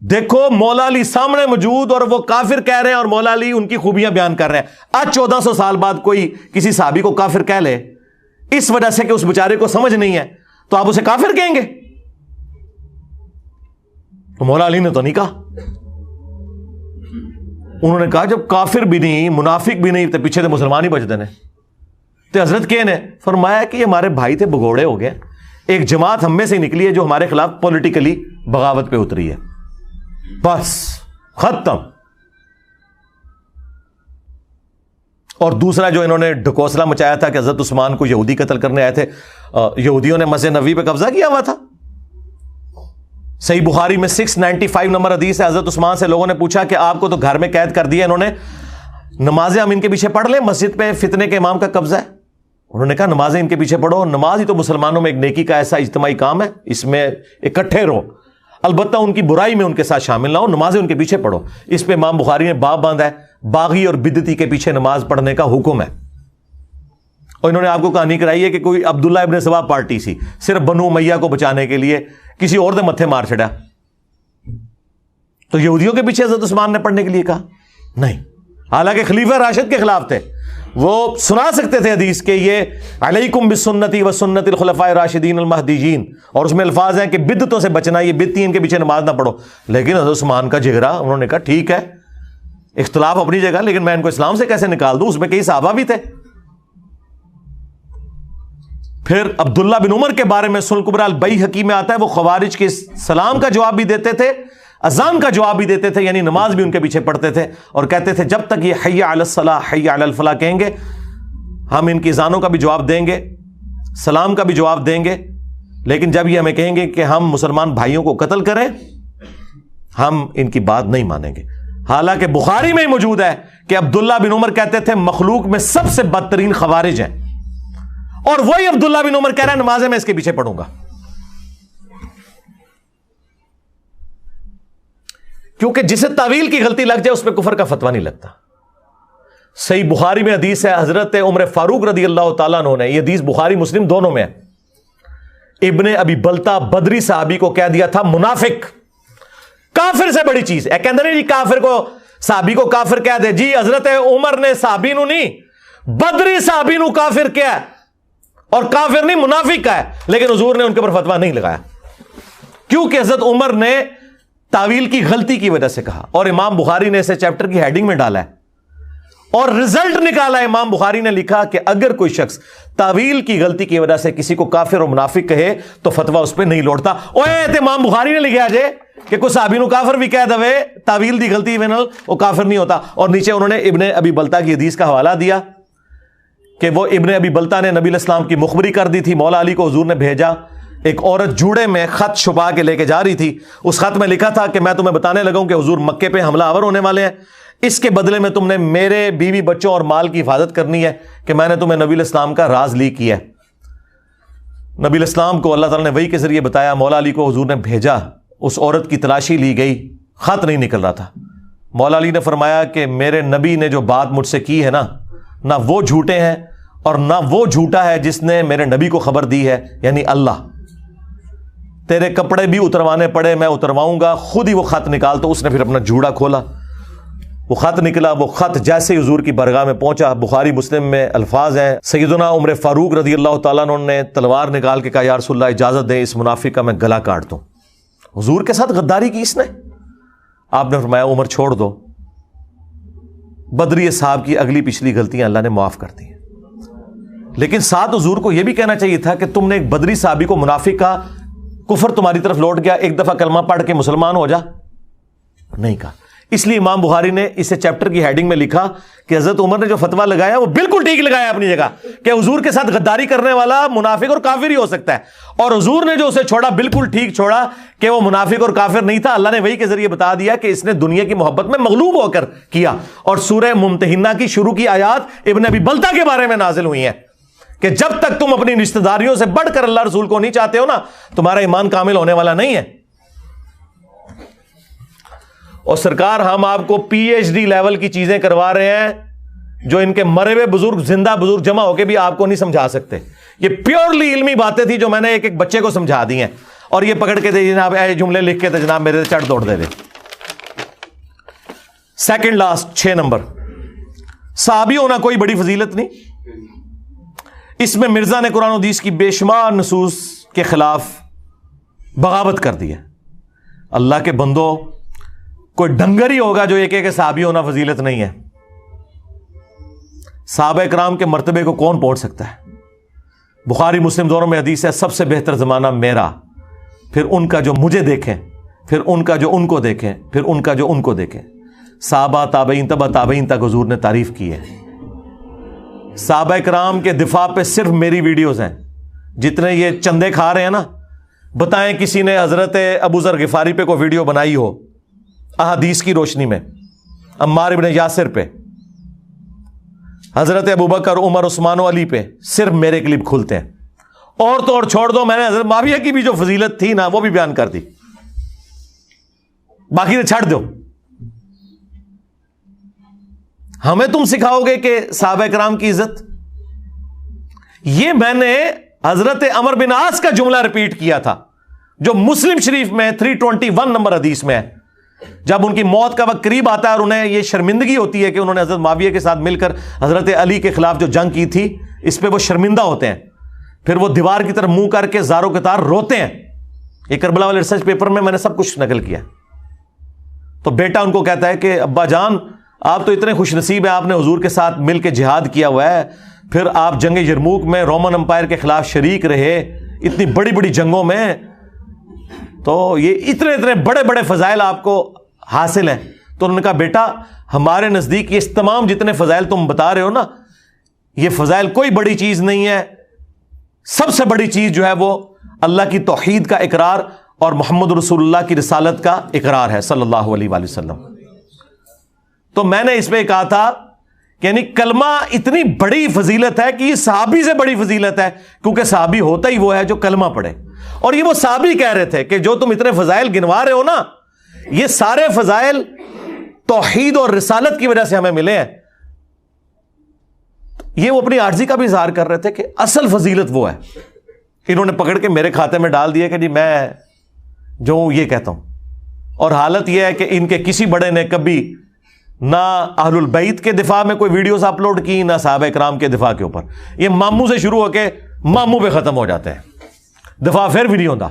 دیکھو مولا علی سامنے موجود اور وہ کافر کہہ رہے ہیں اور مولا علی ان کی خوبیاں بیان کر رہے ہیں. آج 1400 سال بعد کوئی کسی صحابی کو کافر کہہ لے اس وجہ سے کہ اس بیچارے کو سمجھ نہیں ہے، تو آپ اسے کافر کہیں گے؟ تو مولا علی نے تو نہیں کہا. انہوں نے کہا جب کافر بھی نہیں منافق بھی نہیں تو پیچھے تو مسلمان ہی بچتے ہیں. تو حضرت کے نے فرمایا کہ یہ ہمارے بھائی تھے بگوڑے ہو گئے، ایک جماعت ہم میں سے نکلی ہے جو ہمارے خلاف پولیٹیکلی بغاوت پہ اتری ہے، بس ختم. اور دوسرا جو انہوں نے ڈھکوسلا مچایا تھا کہ حضرت عثمان کو یہودی قتل کرنے آئے تھے، یہودیوں نے مسجد نبوی پہ قبضہ کیا ہوا تھا. صحیح بخاری میں 695 نمبر حدیث ہے. حضرت عثمان سے لوگوں نے پوچھا کہ آپ کو تو گھر میں قید کر دیا انہوں نے، نمازیں ہم ان کے پیچھے پڑھ لیں؟ مسجد پہ فتنے کے امام کا قبضہ ہے. انہوں نے کہا نمازیں ان کے پیچھے پڑھو. نماز ہی تو مسلمانوں میں ایک نیکی کا ایسا اجتماعی کام ہے، اس میں اکٹھے رہو، البتہ ان کی برائی میں ان کے ساتھ شامل نہ ہو، نمازیں ان کے پیچھے پڑھو. اس پہ امام بخاری نے باب باندھا ہے باغی اور بدعتی کے پیچھے نماز پڑھنے کا حکم ہے. اور انہوں نے آپ کو کہانی کرائی ہے کہ کوئی عبداللہ ابن سبا پارٹی سی، صرف بنو امیہ کو بچانے کے لیے کسی اور نے متھے مار چھڑا، تو یہودیوں کے پیچھے حضرت عثمان نے پڑھنے کے لیے کہا نہیں. حالانکہ خلیفہ راشد کے خلاف تھے، وہ سنا سکتے تھے حدیث کہ یہ علیکم بسنتی و سنت الخلفاء الراشدین المہدیین، اور اس میں الفاظ ہیں کہ بدعتوں سے بچنا، یہ بدعتی ان کے پیچھے نماز نہ پڑھو. لیکن حضرت عثمان کا جگرا، انہوں نے کہا ٹھیک ہے اختلاف اپنی جگہ، لیکن میں ان کو اسلام سے کیسے نکال دوں؟ اس میں کئی صحابہ بھی تھے. پھر عبداللہ بن عمر کے بارے میں سنن کبریٰ البیہقی میں آتا ہے، وہ خوارج کے سلام کا جواب بھی دیتے تھے، اذان کا جواب بھی دیتے تھے، یعنی نماز بھی ان کے پیچھے پڑھتے تھے، اور کہتے تھے جب تک یہ حی علی الصلاح حی علی الفلاح کہیں گے ہم ان کی اذانوں کا بھی جواب دیں گے، سلام کا بھی جواب دیں گے، لیکن جب یہ ہمیں کہیں گے کہ ہم مسلمان بھائیوں کو قتل کریں ہم ان کی بات نہیں مانیں گے. حالانکہ بخاری میں ہی موجود ہے کہ عبداللہ بن عمر کہتے تھے مخلوق میں سب سے بدترین خوارج ہیں، اور وہی عبداللہ بن عمر کہہ رہا ہے نمازیں میں اس کے پیچھے پڑھوں گا. کیونکہ جسے تعویل کی غلطی لگ جائے اس پہ کفر کا فتویٰ نہیں لگتا. صحیح بخاری میں حدیث ہے، حضرت عمر فاروق رضی اللہ تعالیٰ عنہ نے، یہ حدیث بخاری مسلم دونوں میں ہے، ابن ابی بلتا بدری صحابی کو کہہ دیا تھا منافق. کافر سے بڑی چیز ہے، کہتے نہیں جی کافر کو صحابی کو کافر کہہ دے. جی حضرت عمر نے صحابی نو نہیں بدری صحابی نو کافر کیا ہے, اور کافر نہیں منافق کا ہے, لیکن حضور نے ان کے اوپر فتویٰ نہیں لگایا, کیونکہ حضرت عمر نے تعویل کی غلطی کی وجہ سے کہا. اور امام بخاری نے اسے چیپٹر کی ہیڈنگ میں ڈالا ہے, اور رزلٹ نکالا. امام بخاری نے لکھا کہ اگر کوئی شخص تعویل کی غلطی کی وجہ سے کسی کو کافر اور منافق کہے تو فتویٰ اس پہ نہیں لوٹتا. امام بخاری نے لکھا جے کہ کوئی صحابی نو کافر بھی کہہ دے تعویل دی غلطی میں وہ کافر نہیں ہوتا. اور نیچے انہوں نے ابن ابی بلتا کی حدیث کا حوالہ دیا کہ وہ ابن ابی بلتا نے نبی علیہ السلام کی مخبری کر دی تھی. مولا علی کو حضور نے بھیجا, ایک عورت جوڑے میں خط چھپا کے لے کے جا رہی تھی. اس خط میں لکھا تھا کہ میں تمہیں بتانے لگا ہوں کہ حضور مکے پہ حملہ آور ہونے والے ہیں, اس کے بدلے میں تم نے میرے بیوی بچوں اور مال کی حفاظت کرنی ہے کہ میں نے تمہیں نبی علیہ السلام کا راز لیک کیا ہے. نبی علیہ السلام کو اللہ تعالیٰ نے وحی کے ذریعے بتایا, مولا علی کو حضور نے بھیجا, اس عورت کی تلاشی لی گئی, خط نہیں نکل رہا تھا. مولا علی نے فرمایا کہ میرے نبی نے جو بات مجھ سے کی ہے نا, نہ وہ جھوٹے ہیں اور نہ وہ جھوٹا ہے جس نے میرے نبی کو خبر دی ہے, یعنی اللہ. تیرے کپڑے بھی اتروانے پڑے میں اترواؤں گا. خود ہی وہ خط نکال. تو اس نے پھر اپنا جوڑا کھولا, وہ خط نکلا. وہ خط جیسے ہی حضور کی برگاہ میں پہنچا, بخاری مسلم میں الفاظ ہیں, سیدنا عمر فاروق رضی اللہ تعالیٰ عنہ نے تلوار نکال کے کہا یا رسول اللہ اجازت دیں اس منافق کا میں گلا کاٹ دوں. حضور کے ساتھ غداری کی اس نے. آپ نے فرمایا عمر چھوڑ دو, بدری صاحب کی اگلی پچھلی غلطیاں اللہ نے معاف کر دی ہیں. لیکن ساتھ حضور کو یہ بھی کہنا چاہیے تھا کہ تم نے ایک بدری صحابی کو منافق کا, کفر تمہاری طرف لوٹ گیا, ایک دفعہ کلمہ پڑھ کے مسلمان ہو جا, نہیں کہا. اس لیے امام بخاری نے اسے چیپٹر کی ہیڈنگ میں لکھا کہ حضرت عمر نے جو فتویٰ لگایا وہ بالکل ٹھیک لگایا اپنی جگہ, کہ حضور کے ساتھ غداری کرنے والا منافق اور کافر ہی ہو سکتا ہے, اور حضور نے جو اسے چھوڑا بالکل ٹھیک چھوڑا کہ وہ منافق اور کافر نہیں تھا. اللہ نے وحی کے ذریعے بتا دیا کہ اس نے دنیا کی محبت میں مغلوب ہو کر کیا. اور سورہ ممتحنہ کی شروع کی آیات ابن ابی بلتا کے بارے میں نازل ہوئی ہیں کہ جب تک تم اپنی رشتہ داریوں سے بڑھ کر اللہ رسول کو نہیں چاہتے ہو نا, تمہارا ایمان کامل ہونے والا نہیں ہے. اور سرکار ہم آپ کو پی ایچ ڈی لیول کی چیزیں کروا رہے ہیں جو ان کے مرے ہوئے بزرگ زندہ بزرگ جمع ہو کے بھی آپ کو نہیں سمجھا سکتے. یہ پیورلی علمی باتیں تھی جو میں نے ایک ایک بچے کو سمجھا دی ہیں, اور یہ پکڑ کے دے جناب اے جملے لکھ کے جناب میرے چڑھ دوڑ دے دے. سیکنڈ لاسٹ 6 نمبر, صحابی ہونا کوئی بڑی فضیلت نہیں. اس میں مرزا نے قرآن و حدیث کی بے شمار نصوص کے خلاف بغاوت کر دی ہے. اللہ کے بندو, کوئی ڈنگر ہی ہوگا جو یہ کہ صحابی ہونا فضیلت نہیں ہے. صحابہ کرام کے مرتبے کو کون پہنچ سکتا ہے؟ بخاری مسلم دونوں میں حدیث ہے, سب سے بہتر زمانہ میرا, پھر ان کا جو مجھے دیکھیں, پھر ان کا جو ان کو دیکھیں, پھر ان کا جو ان کو دیکھیں. صحابہ تابعین تبع تابعین تک حضور نے تعریف کی ہے. صحابہ کرام کے دفاع پہ صرف میری ویڈیوز ہیں. جتنے یہ چندے کھا رہے ہیں نا, بتائیں کسی نے حضرت ابو ذر غفاری پہ کوئی ویڈیو بنائی ہو احادیث کی روشنی میں, عمار ابن یاسر پہ, حضرت ابوبکر عمر عثمان و علی پہ, صرف میرے کلپ کھلتے ہیں. اور تو اور چھوڑ دو, میں نے حضرت معاویہ کی بھی جو فضیلت تھی نا وہ بھی بیان کر دی, باقی تو چھڑ دو. ہمیں تم سکھاؤ گے کہ صحابہ کرام کی عزت؟ یہ میں نے حضرت عمر بن عاص کا جملہ ریپیٹ کیا تھا جو مسلم شریف میں 321 نمبر حدیث میں ہے. جب ان کی موت کا وقت قریب آتا ہے اور انہیں یہ شرمندگی ہوتی ہے کہ انہوں نے حضرت معاویہ کے ساتھ مل کر حضرت علی کے خلاف جو جنگ کی تھی, اس پہ وہ شرمندہ ہوتے ہیں. پھر وہ دیوار کی طرف منہ کر کے زاروں کے تار روتے ہیں. یہ کربلا والے ریسرچ پیپر میں نے سب کچھ نقل کیا. تو بیٹا ان کو کہتا ہے کہ ابا جان آپ تو اتنے خوش نصیب ہیں, آپ نے حضور کے ساتھ مل کے جہاد کیا ہوا ہے, پھر آپ جنگ یرموک میں رومن امپائر کے خلاف شریک رہے, اتنی بڑی بڑی جنگوں میں, تو یہ اتنے اتنے بڑے بڑے فضائل آپ کو حاصل ہیں. تو انہوں نے کہا بیٹا ہمارے نزدیک یہ تمام جتنے فضائل تم بتا رہے ہو نا, یہ فضائل کوئی بڑی چیز نہیں ہے. سب سے بڑی چیز جو ہے وہ اللہ کی توحید کا اقرار اور محمد رسول اللہ کی رسالت کا اقرار ہے صلی اللہ علیہ وآلہ وسلم. تو میں نے اس پہ کہا تھا کہ یعنی کلمہ اتنی بڑی فضیلت ہے کہ یہ صحابی سے بڑی فضیلت ہے, کیونکہ صحابی ہوتا ہی وہ ہے جو کلمہ پڑھے. اور یہ وہ صحابی کہہ رہے تھے کہ جو تم اتنے فضائل گنوا رہے ہو نا, یہ سارے فضائل توحید اور رسالت کی وجہ سے ہمیں ملے ہیں. یہ وہ اپنی عاجزی کا بھی اظہار کر رہے تھے کہ اصل فضیلت وہ ہے. انہوں نے پکڑ کے میرے کھاتے میں ڈال دیا کہ جی میں جو یہ کہتا ہوں. اور حالت یہ ہے کہ ان کے کسی بڑے نے کبھی نہ اہل البیت کے دفاع میں کوئی ویڈیوز اپلوڈ کی، نہ صحابہ کرام کے دفاع کے اوپر. یہ ماموں سے شروع ہو کے ماموں پہ ختم ہو جاتے ہیں، دفاع پھر بھی نہیں ہوتا.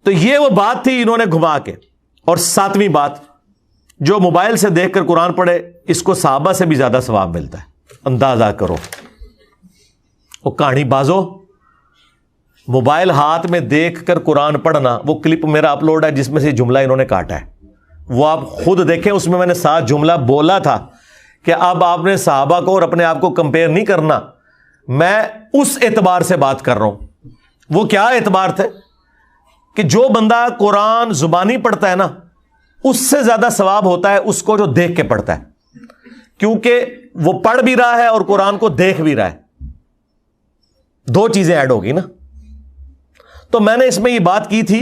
تو یہ وہ بات تھی انہوں نے گھما کے. اور 7ویں بات، جو موبائل سے دیکھ کر قرآن پڑھے اس کو صحابہ سے بھی زیادہ ثواب ملتا ہے. اندازہ کرو، وہ کہانی بازو موبائل ہاتھ میں دیکھ کر قرآن پڑھنا. وہ کلپ میرا اپلوڈ ہے جس میں سے جملہ انہوں نے کاٹا ہے، وہ آپ خود دیکھیں. اس میں نے 7 جملہ بولا تھا کہ اب آپ نے صحابہ کو اور اپنے آپ کو کمپیئر نہیں کرنا. میں اس اعتبار سے بات کر رہا ہوں. وہ کیا اعتبار تھے کہ جو بندہ قرآن زبانی پڑھتا ہے نا، اس سے زیادہ ثواب ہوتا ہے اس کو جو دیکھ کے پڑھتا ہے، کیونکہ وہ پڑھ بھی رہا ہے اور قرآن کو دیکھ بھی رہا ہے. 2 چیزیں ایڈ ہوگی نا. تو میں نے اس میں یہ بات کی تھی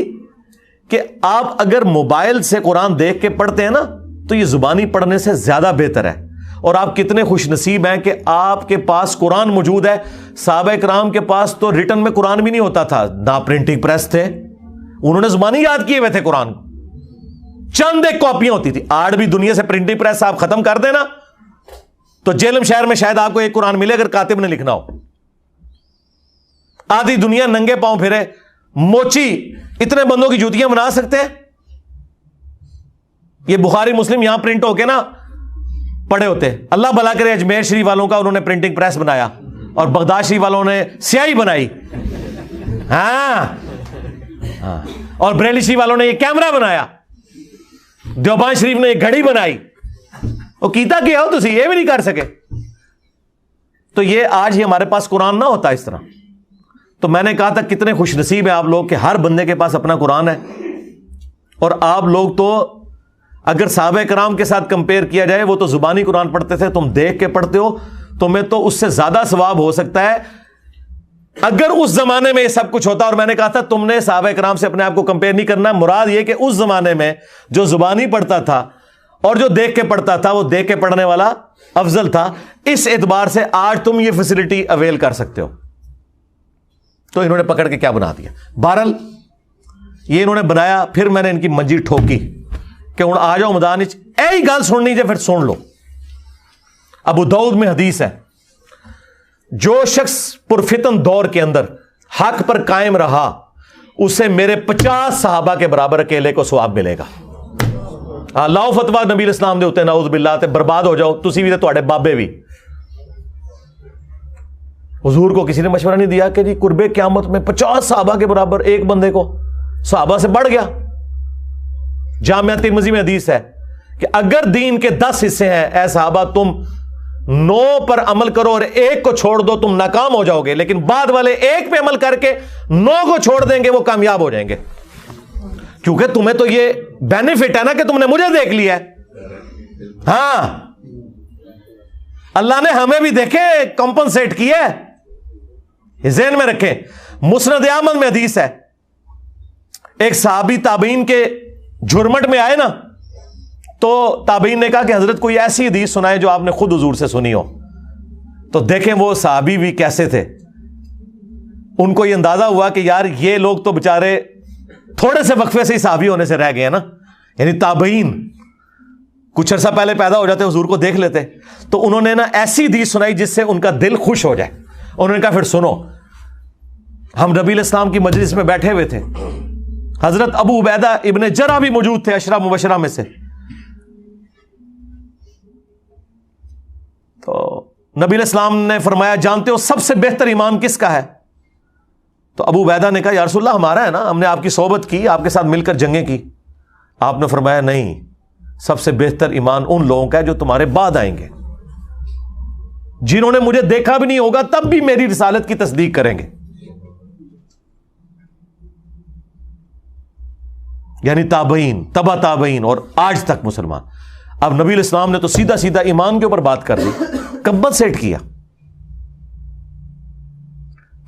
کہ آپ اگر موبائل سے قرآن دیکھ کے پڑھتے ہیں نا تو یہ زبانی پڑھنے سے زیادہ بہتر ہے. اور آپ کتنے خوش نصیب ہیں کہ آپ کے پاس قرآن موجود ہے. صحابہ کرام کے پاس تو ریٹن میں قرآن بھی نہیں ہوتا تھا، نہ پرنٹنگ پریس تھے، انہوں نے زبانی یاد کیے ہوئے تھے قرآن کو. چند ایک کاپیاں ہوتی تھی. آج بھی دنیا سے پرنٹنگ پریس آپ ختم کر دینا تو جیلم شہر میں شاید آپ کو ایک قرآن ملے اگر کاتب نے لکھنا ہو. آدھی دنیا ننگے پاؤں پھرے. موچی اتنے بندوں کی جوتیاں بنا سکتے ہیں. یہ بخاری مسلم یہاں پرنٹ ہو کے نا پڑے ہوتے. اللہ بھلا کرے اجمیر شریف والوں کا انہوں نے پرنٹنگ پریس بنایا اور بغداد شریف والوں نے سیاہی بنائی. ہاں، اور بریلی شریف والوں نے یہ کیمرہ بنایا. دیوبند شریف نے یہ گھڑی بنائی. وہ کیتا کیا ہو تسی یہ بھی نہیں کر سکے. تو یہ آج ہی ہمارے پاس قرآن نہ ہوتا اس طرح. تو میں نے کہا تھا کتنے خوش نصیب ہیں آپ لوگ کہ ہر بندے کے پاس اپنا قرآن ہے. اور آپ لوگ تو اگر صحابہ کرام کے ساتھ کمپیئر کیا جائے وہ تو زبانی قرآن پڑھتے تھے، تم دیکھ کے پڑھتے ہو. تمہیں تو اس سے زیادہ ثواب ہو سکتا ہے اگر اس زمانے میں یہ سب کچھ ہوتا. اور میں نے کہا تھا تم نے صحابہ کرام سے اپنے آپ کو کمپیئر نہیں کرنا. مراد یہ کہ اس زمانے میں جو زبانی پڑھتا تھا اور جو دیکھ کے پڑھتا تھا وہ دیکھ کے پڑھنے والا افضل تھا. اس اعتبار سے آج تم یہ فیسلٹی اویل کر سکتے ہو. تو انہوں نے پکڑ کے کیا بنا دیا. بہرحال یہ انہوں نے بنایا. پھر میں نے ان کی منجی ٹھوکی کہ ہوں آ جاؤ میدان یہی گل سننی جائے پھر سن لو. ابو داؤد میں حدیث ہے، جو شخص پرفتن دور کے اندر حق پر قائم رہا اسے میرے 50 صحابہ کے برابر اکیلے کو ثواب ملے گا. لاؤ فتوا نبی اسلام دے ہوتے نعوذ باللہ تے برباد ہو جاؤ تسی بھی تے تواڈے بابے بھی. حضور کو کسی نے مشورہ نہیں دیا کہ جی قرب قیامت میں 50 صحابہ کے برابر ایک بندے کو صحابہ سے بڑھ گیا. جامعہ ترمذی میں حدیث ہے کہ اگر دین کے 10 حصے ہیں اے صحابہ تم 9 پر عمل کرو اور ایک کو چھوڑ دو تم ناکام ہو جاؤ گے، لیکن بعد والے ایک پہ عمل کر کے 9 کو چھوڑ دیں گے وہ کامیاب ہو جائیں گے. کیونکہ تمہیں تو یہ بینیفٹ ہے نا کہ تم نے مجھے دیکھ لیا ہے. ہاں اللہ نے ہمیں بھی دیکھے کمپنسیٹ کیا ہے. ذہن میں رکھیں. مسند احمد میں حدیث ہے ایک صحابی تابعین کے جھرمٹ میں آئے نا تو تابعین نے کہا کہ حضرت کوئی ایسی حدیث سنائے جو آپ نے خود حضور سے سنی ہو. تو دیکھیں وہ صحابی بھی کیسے تھے. ان کو یہ اندازہ ہوا کہ یار یہ لوگ تو بےچارے تھوڑے سے وقفے سے ہی صحابی ہونے سے رہ گئے ہیں نا. یعنی تابعین کچھ عرصہ پہلے پیدا ہو جاتے حضور کو دیکھ لیتے. تو انہوں نے نا ایسی حدیث سنائی جس سے ان کا دل خوش ہو جائے. انہوں نے کہا پھر سنو. ہم نبی الاسلام کی مجلس میں بیٹھے ہوئے تھے، حضرت ابو عبیدہ ابن جرح بھی موجود تھے 10 مبشرہ میں سے. تو نبی الاسلام نے فرمایا جانتے ہو سب سے بہتر ایمان کس کا ہے؟ تو ابو عبیدہ نے کہا یا رسول اللہ ہمارا ہے نا، ہم نے آپ کی صحبت کی، آپ کے ساتھ مل کر جنگیں کی. آپ نے فرمایا نہیں، سب سے بہتر ایمان ان لوگوں کا ہے جو تمہارے بعد آئیں گے، جنہوں نے مجھے دیکھا بھی نہیں ہوگا تب بھی میری رسالت کی تصدیق کریں گے. یعنی تابعین، تبع تابعین اور آج تک مسلمان. اب نبی الاسلام نے تو سیدھا سیدھا ایمان کے اوپر بات کر دی، کمبل سیٹ کیا.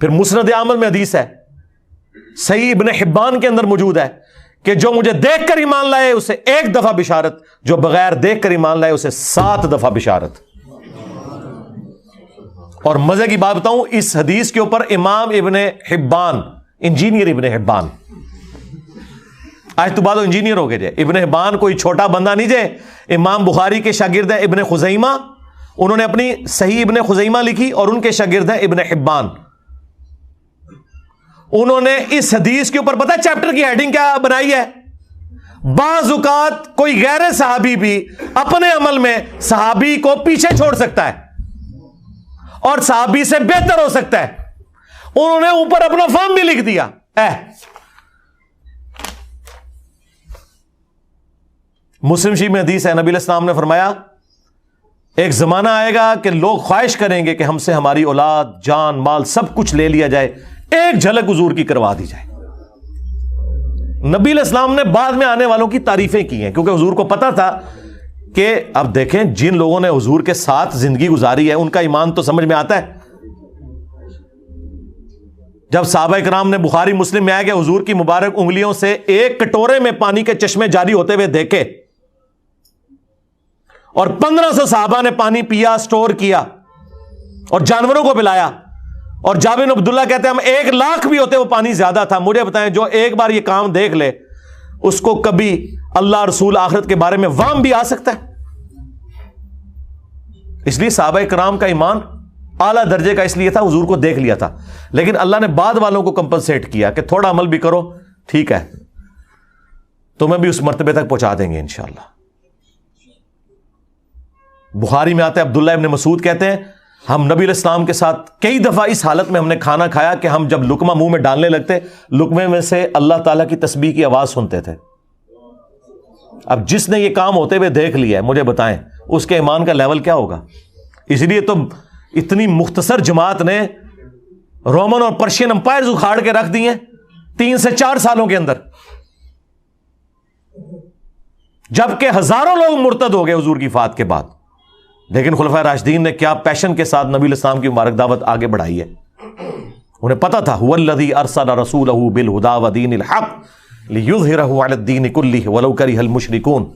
پھر مسند احمد میں حدیث ہے، صحیح ابن حبان کے اندر موجود ہے کہ جو مجھے دیکھ کر ایمان لائے اسے 1 دفعہ بشارت، جو بغیر دیکھ کر ایمان لائے اسے 7 دفعہ بشارت. اور مزے کی بات بتاؤں، اس حدیث کے اوپر امام ابن حبان، انجینئر ابن حبان آج تو بعد انجینئر ہو گئے جائے. ابن حبان کوئی چھوٹا بندہ نہیں جائے, امام بخاری کے شاگرد ہیں ابن خزیمہ, انہوں نے اپنی صحیح ابن خزیمہ لکھی, اور ان کے شاگرد ہیں ابن حبان. انہوں نے اس حدیث کے اوپر پتہ چیپٹر کی ہیڈنگ کیا بنائی ہے؟ بعض اوقات کوئی غیر صحابی بھی اپنے عمل میں صحابی کو پیچھے چھوڑ سکتا ہے اور صحابی سے بہتر ہو سکتا ہے. انہوں نے اوپر اپنا فارم بھی لکھ دیا. مسلم شریف میں حدیث ہے, نبی علیہ السلام نے فرمایا ایک زمانہ آئے گا کہ لوگ خواہش کریں گے کہ ہم سے ہماری اولاد, جان, مال سب کچھ لے لیا جائے, ایک جھلک حضور کی کروا دی جائے. نبی علیہ السلام نے بعد میں آنے والوں کی تعریفیں کی ہیں, کیونکہ حضور کو پتا تھا کہ اب دیکھیں جن لوگوں نے حضور کے ساتھ زندگی گزاری ہے ان کا ایمان تو سمجھ میں آتا ہے. جب صحابہ کرام نے بخاری مسلم میں آیا کہ حضور کی مبارک انگلیوں سے ایک کٹورے میں پانی کے چشمے جاری ہوتے ہوئے دیکھے, اور 1500 صحابہ نے پانی پیا, سٹور کیا اور جانوروں کو پلایا, اور جابر بن عبداللہ کہتے ہیں ہم 1,00,000 بھی ہوتے وہ پانی زیادہ تھا. مجھے بتائیں جو ایک بار یہ کام دیکھ لے اس کو کبھی اللہ رسول آخرت کے بارے میں وہم بھی آ سکتا ہے؟ اس لیے صحابہ کرام کا ایمان اعلیٰ درجے کا اس لیے تھا, حضور کو دیکھ لیا تھا. لیکن اللہ نے بعد والوں کو کمپنسیٹ کیا کہ تھوڑا عمل بھی کرو, ٹھیک ہے, تمہیں بھی اس مرتبے تک پہنچا دیں گے انشاءاللہ. بخاری میں آتے ہیں عبداللہ ابن مسعود کہتے ہیں ہم نبی علیہ السلام کے ساتھ کئی دفعہ اس حالت میں ہم نے کھانا کھایا کہ ہم جب لقمہ منہ میں ڈالنے لگتے لقمے میں سے اللہ تعالیٰ کی تسبیح کی آواز سنتے تھے. اب جس نے یہ کام ہوتے ہوئے دیکھ لیا ہے مجھے بتائیں اس کے ایمان کا لیول کیا ہوگا. اس لیے تو اتنی مختصر جماعت نے رومن اور پرشین امپائرز اکھاڑ کے رکھ دی ہیں 3 سے 4 سالوں کے اندر, جبکہ ہزاروں لوگ مرتد ہو گئے حضور کی وفات کے بعد. لیکن خلفائے راشدین نے کیا پیشن کے ساتھ نبی علیہ السلام کی مبارک دعوت آگے بڑھائی ہے. انہیں پتا تھا هو الذی ارسل رسولہ بالہدی ودین الحق لیظہرہ علی الدین کلہ ولو کرہ المشرکون.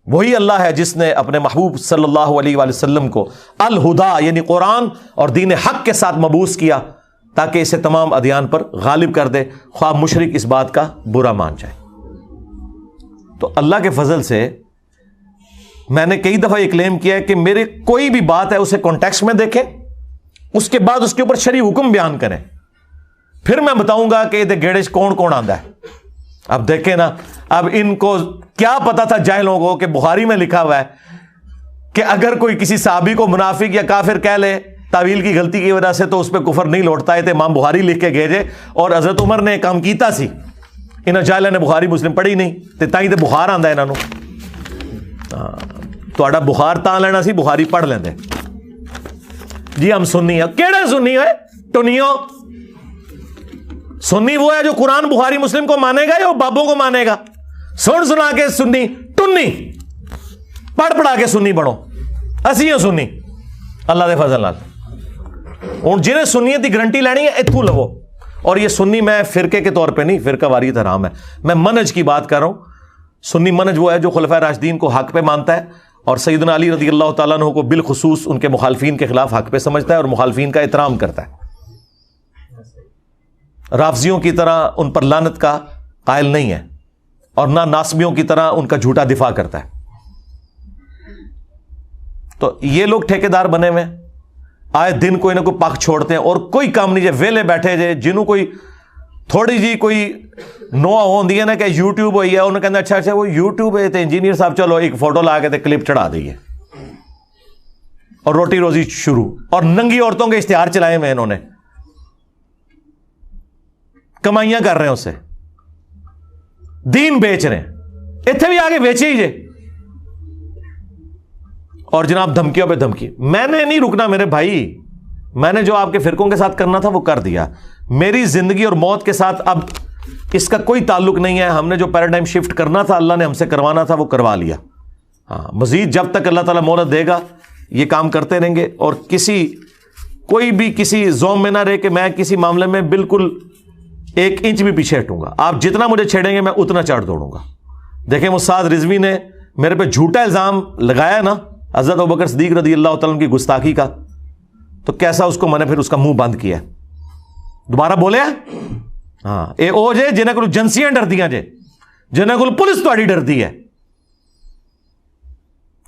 وہی اللہ ہے جس نے اپنے محبوب صلی اللہ علیہ وآلہ وسلم کو الہدی یعنی قرآن اور دین حق کے ساتھ مبعوث کیا تاکہ اسے تمام ادیان پر غالب کر دے, خواہ مشرک اس بات کا برا مان جائے. تو اللہ کے فضل سے میں نے کئی دفعہ یہ کلیم کیا ہے کہ میرے کوئی بھی بات ہے اسے کانٹیکسٹ میں دیکھیں, اس کے بعد اس کے اوپر شرعی حکم بیان کریں, پھر میں بتاؤں گا کہ یہ گیڑے کون کون آندا ہے. اب دیکھیں نا, اب ان کو کیا پتا تھا جاہلوں کو کہ بخاری میں لکھا ہوا ہے کہ اگر کوئی کسی صحابی کو منافق یا کافر کہہ لے تعویل کی غلطی کی وجہ سے تو اس پہ کفر نہیں لوٹتا ہے. تو امام بخاری لکھ کے گئے اور حضرت عمر نے کام کیتا سی, انہاں جاہلوں نے بخاری مسلم پڑھی نہیں تے تائیں تے بخار آندا ہے انہاں نو. تہاڈا بخار تاں لینا سی بخاری پڑھ لیندے. جی ہم سنی ہیں, کیڑے سنی ہوئے ٹنیوں؟ سنی وہ ہے جو قرآن بخاری مسلم کو مانے گا یا وہ بابوں کو مانے گا؟ سن سنا کے سنی ٹنی, پڑھ پڑھا کے سنی بڑھو. اسی ہوں سنی اللہ دے فضل نال. ہوں جنہیں سنیت کی گارنٹی لینی ہے اتھوں لو. اور یہ سنی میں فرقے کے طور پہ نہیں, فرقہ واریت حرام ہے, میں منہج کی بات کر رہا ہوں. سنی منہج وہ ہے جو خلفائے راشدین کو حق پہ مانتا ہے اور سیدنا علی رضی اللہ تعالیٰ عنہ کو بالخصوص ان کے مخالفین کے خلاف حق پہ سمجھتا ہے اور مخالفین کا احترام کرتا ہے. رافضیوں کی طرح ان پر لعنت کا قائل نہیں ہے اور نہ ناسبیوں کی طرح ان کا جھوٹا دفاع کرتا ہے. تو یہ لوگ ٹھیکیدار بنے ہوئے آئے دن کوئی نہ کوئی پاک چھوڑتے ہیں اور کوئی کام نہیں. جائے ویلے بیٹھے جائے جنہوں کوئی تھوڑی جی کوئی نوع ہوندی ہے نا کہ یوٹیوب ہوئی ہے, انہوں نے کہنا اچھا اچھا وہ یوٹیوب ہے تو انجینئر صاحب چلو ایک فوٹو لا کے کلپ چڑھا دئیے اور روٹی روزی شروع. اور ننگی عورتوں کے اشتہار چلائے ہوئے انہوں نے, کمائیاں کر رہے ہیں, اسے دین بیچ رہے ہیں. اتنے بھی آگے بیچے ہی جے. اور جناب دھمکیوں پہ دھمکی. میں نے نہیں رکنا میرے بھائی, میں نے جو آپ کے فرقوں کے ساتھ کرنا تھا وہ کر دیا. میری زندگی اور موت کے ساتھ اب اس کا کوئی تعلق نہیں ہے. ہم نے جو پیراڈائم شفٹ کرنا تھا اللہ نے ہم سے کروانا تھا وہ کروا لیا. ہاں مزید جب تک اللہ تعالیٰ مہلت دے گا یہ کام کرتے رہیں گے. اور کوئی بھی کسی زوم میں نہ رہے کہ میں کسی معاملے میں بالکل 1 انچ بھی پیچھے ہٹوں گا. آپ جتنا مجھے چھیڑیں گے میں اتنا چڑھ دوڑوں گا. دیکھیں استاد رضوی نے میرے پہ جھوٹا الزام لگایا نا حضرت ابوبکر صدیق رضی اللہ تعالیٰ عنہ کی گستاخی کا, تو کیسا اس کو میں نے پھر اس کا منہ بند کیا. دوبارہ بولے ہاں یہ وہ جے جنہیں کو جنسیاں ڈردیاں جے، جنہیں کو پولیس تہاڈی ڈردی ہے،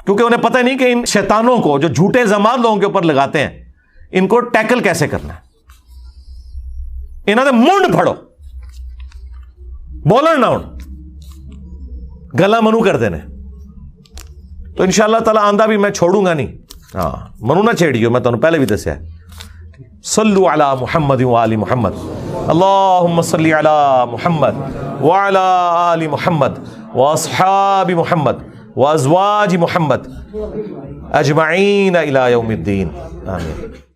کیونکہ انہیں پتہ نہیں کہ ان شیطانوں کو جو جھوٹے الزامات لوگوں کے اوپر لگاتے ہیں ان کو ٹیکل کیسے کرنا ہے۔ انہوں نے منڈ پھڑو، بولن نہ ہوں، گلا منو کر دینے۔ تو انشاءاللہ تعالیٰ آندہ بھی میں چھوڑوں گا نہیں، ہاں منو نہ چھیڑیو، میں تمہیں پہلے بھی دسیا ہے۔ صلو علی محمد وآل محمد، اللہم صلی علی محمد وعلی آل محمد واصحاب محمد وازواج محمد اجمعین الی یوم الدین، آمین۔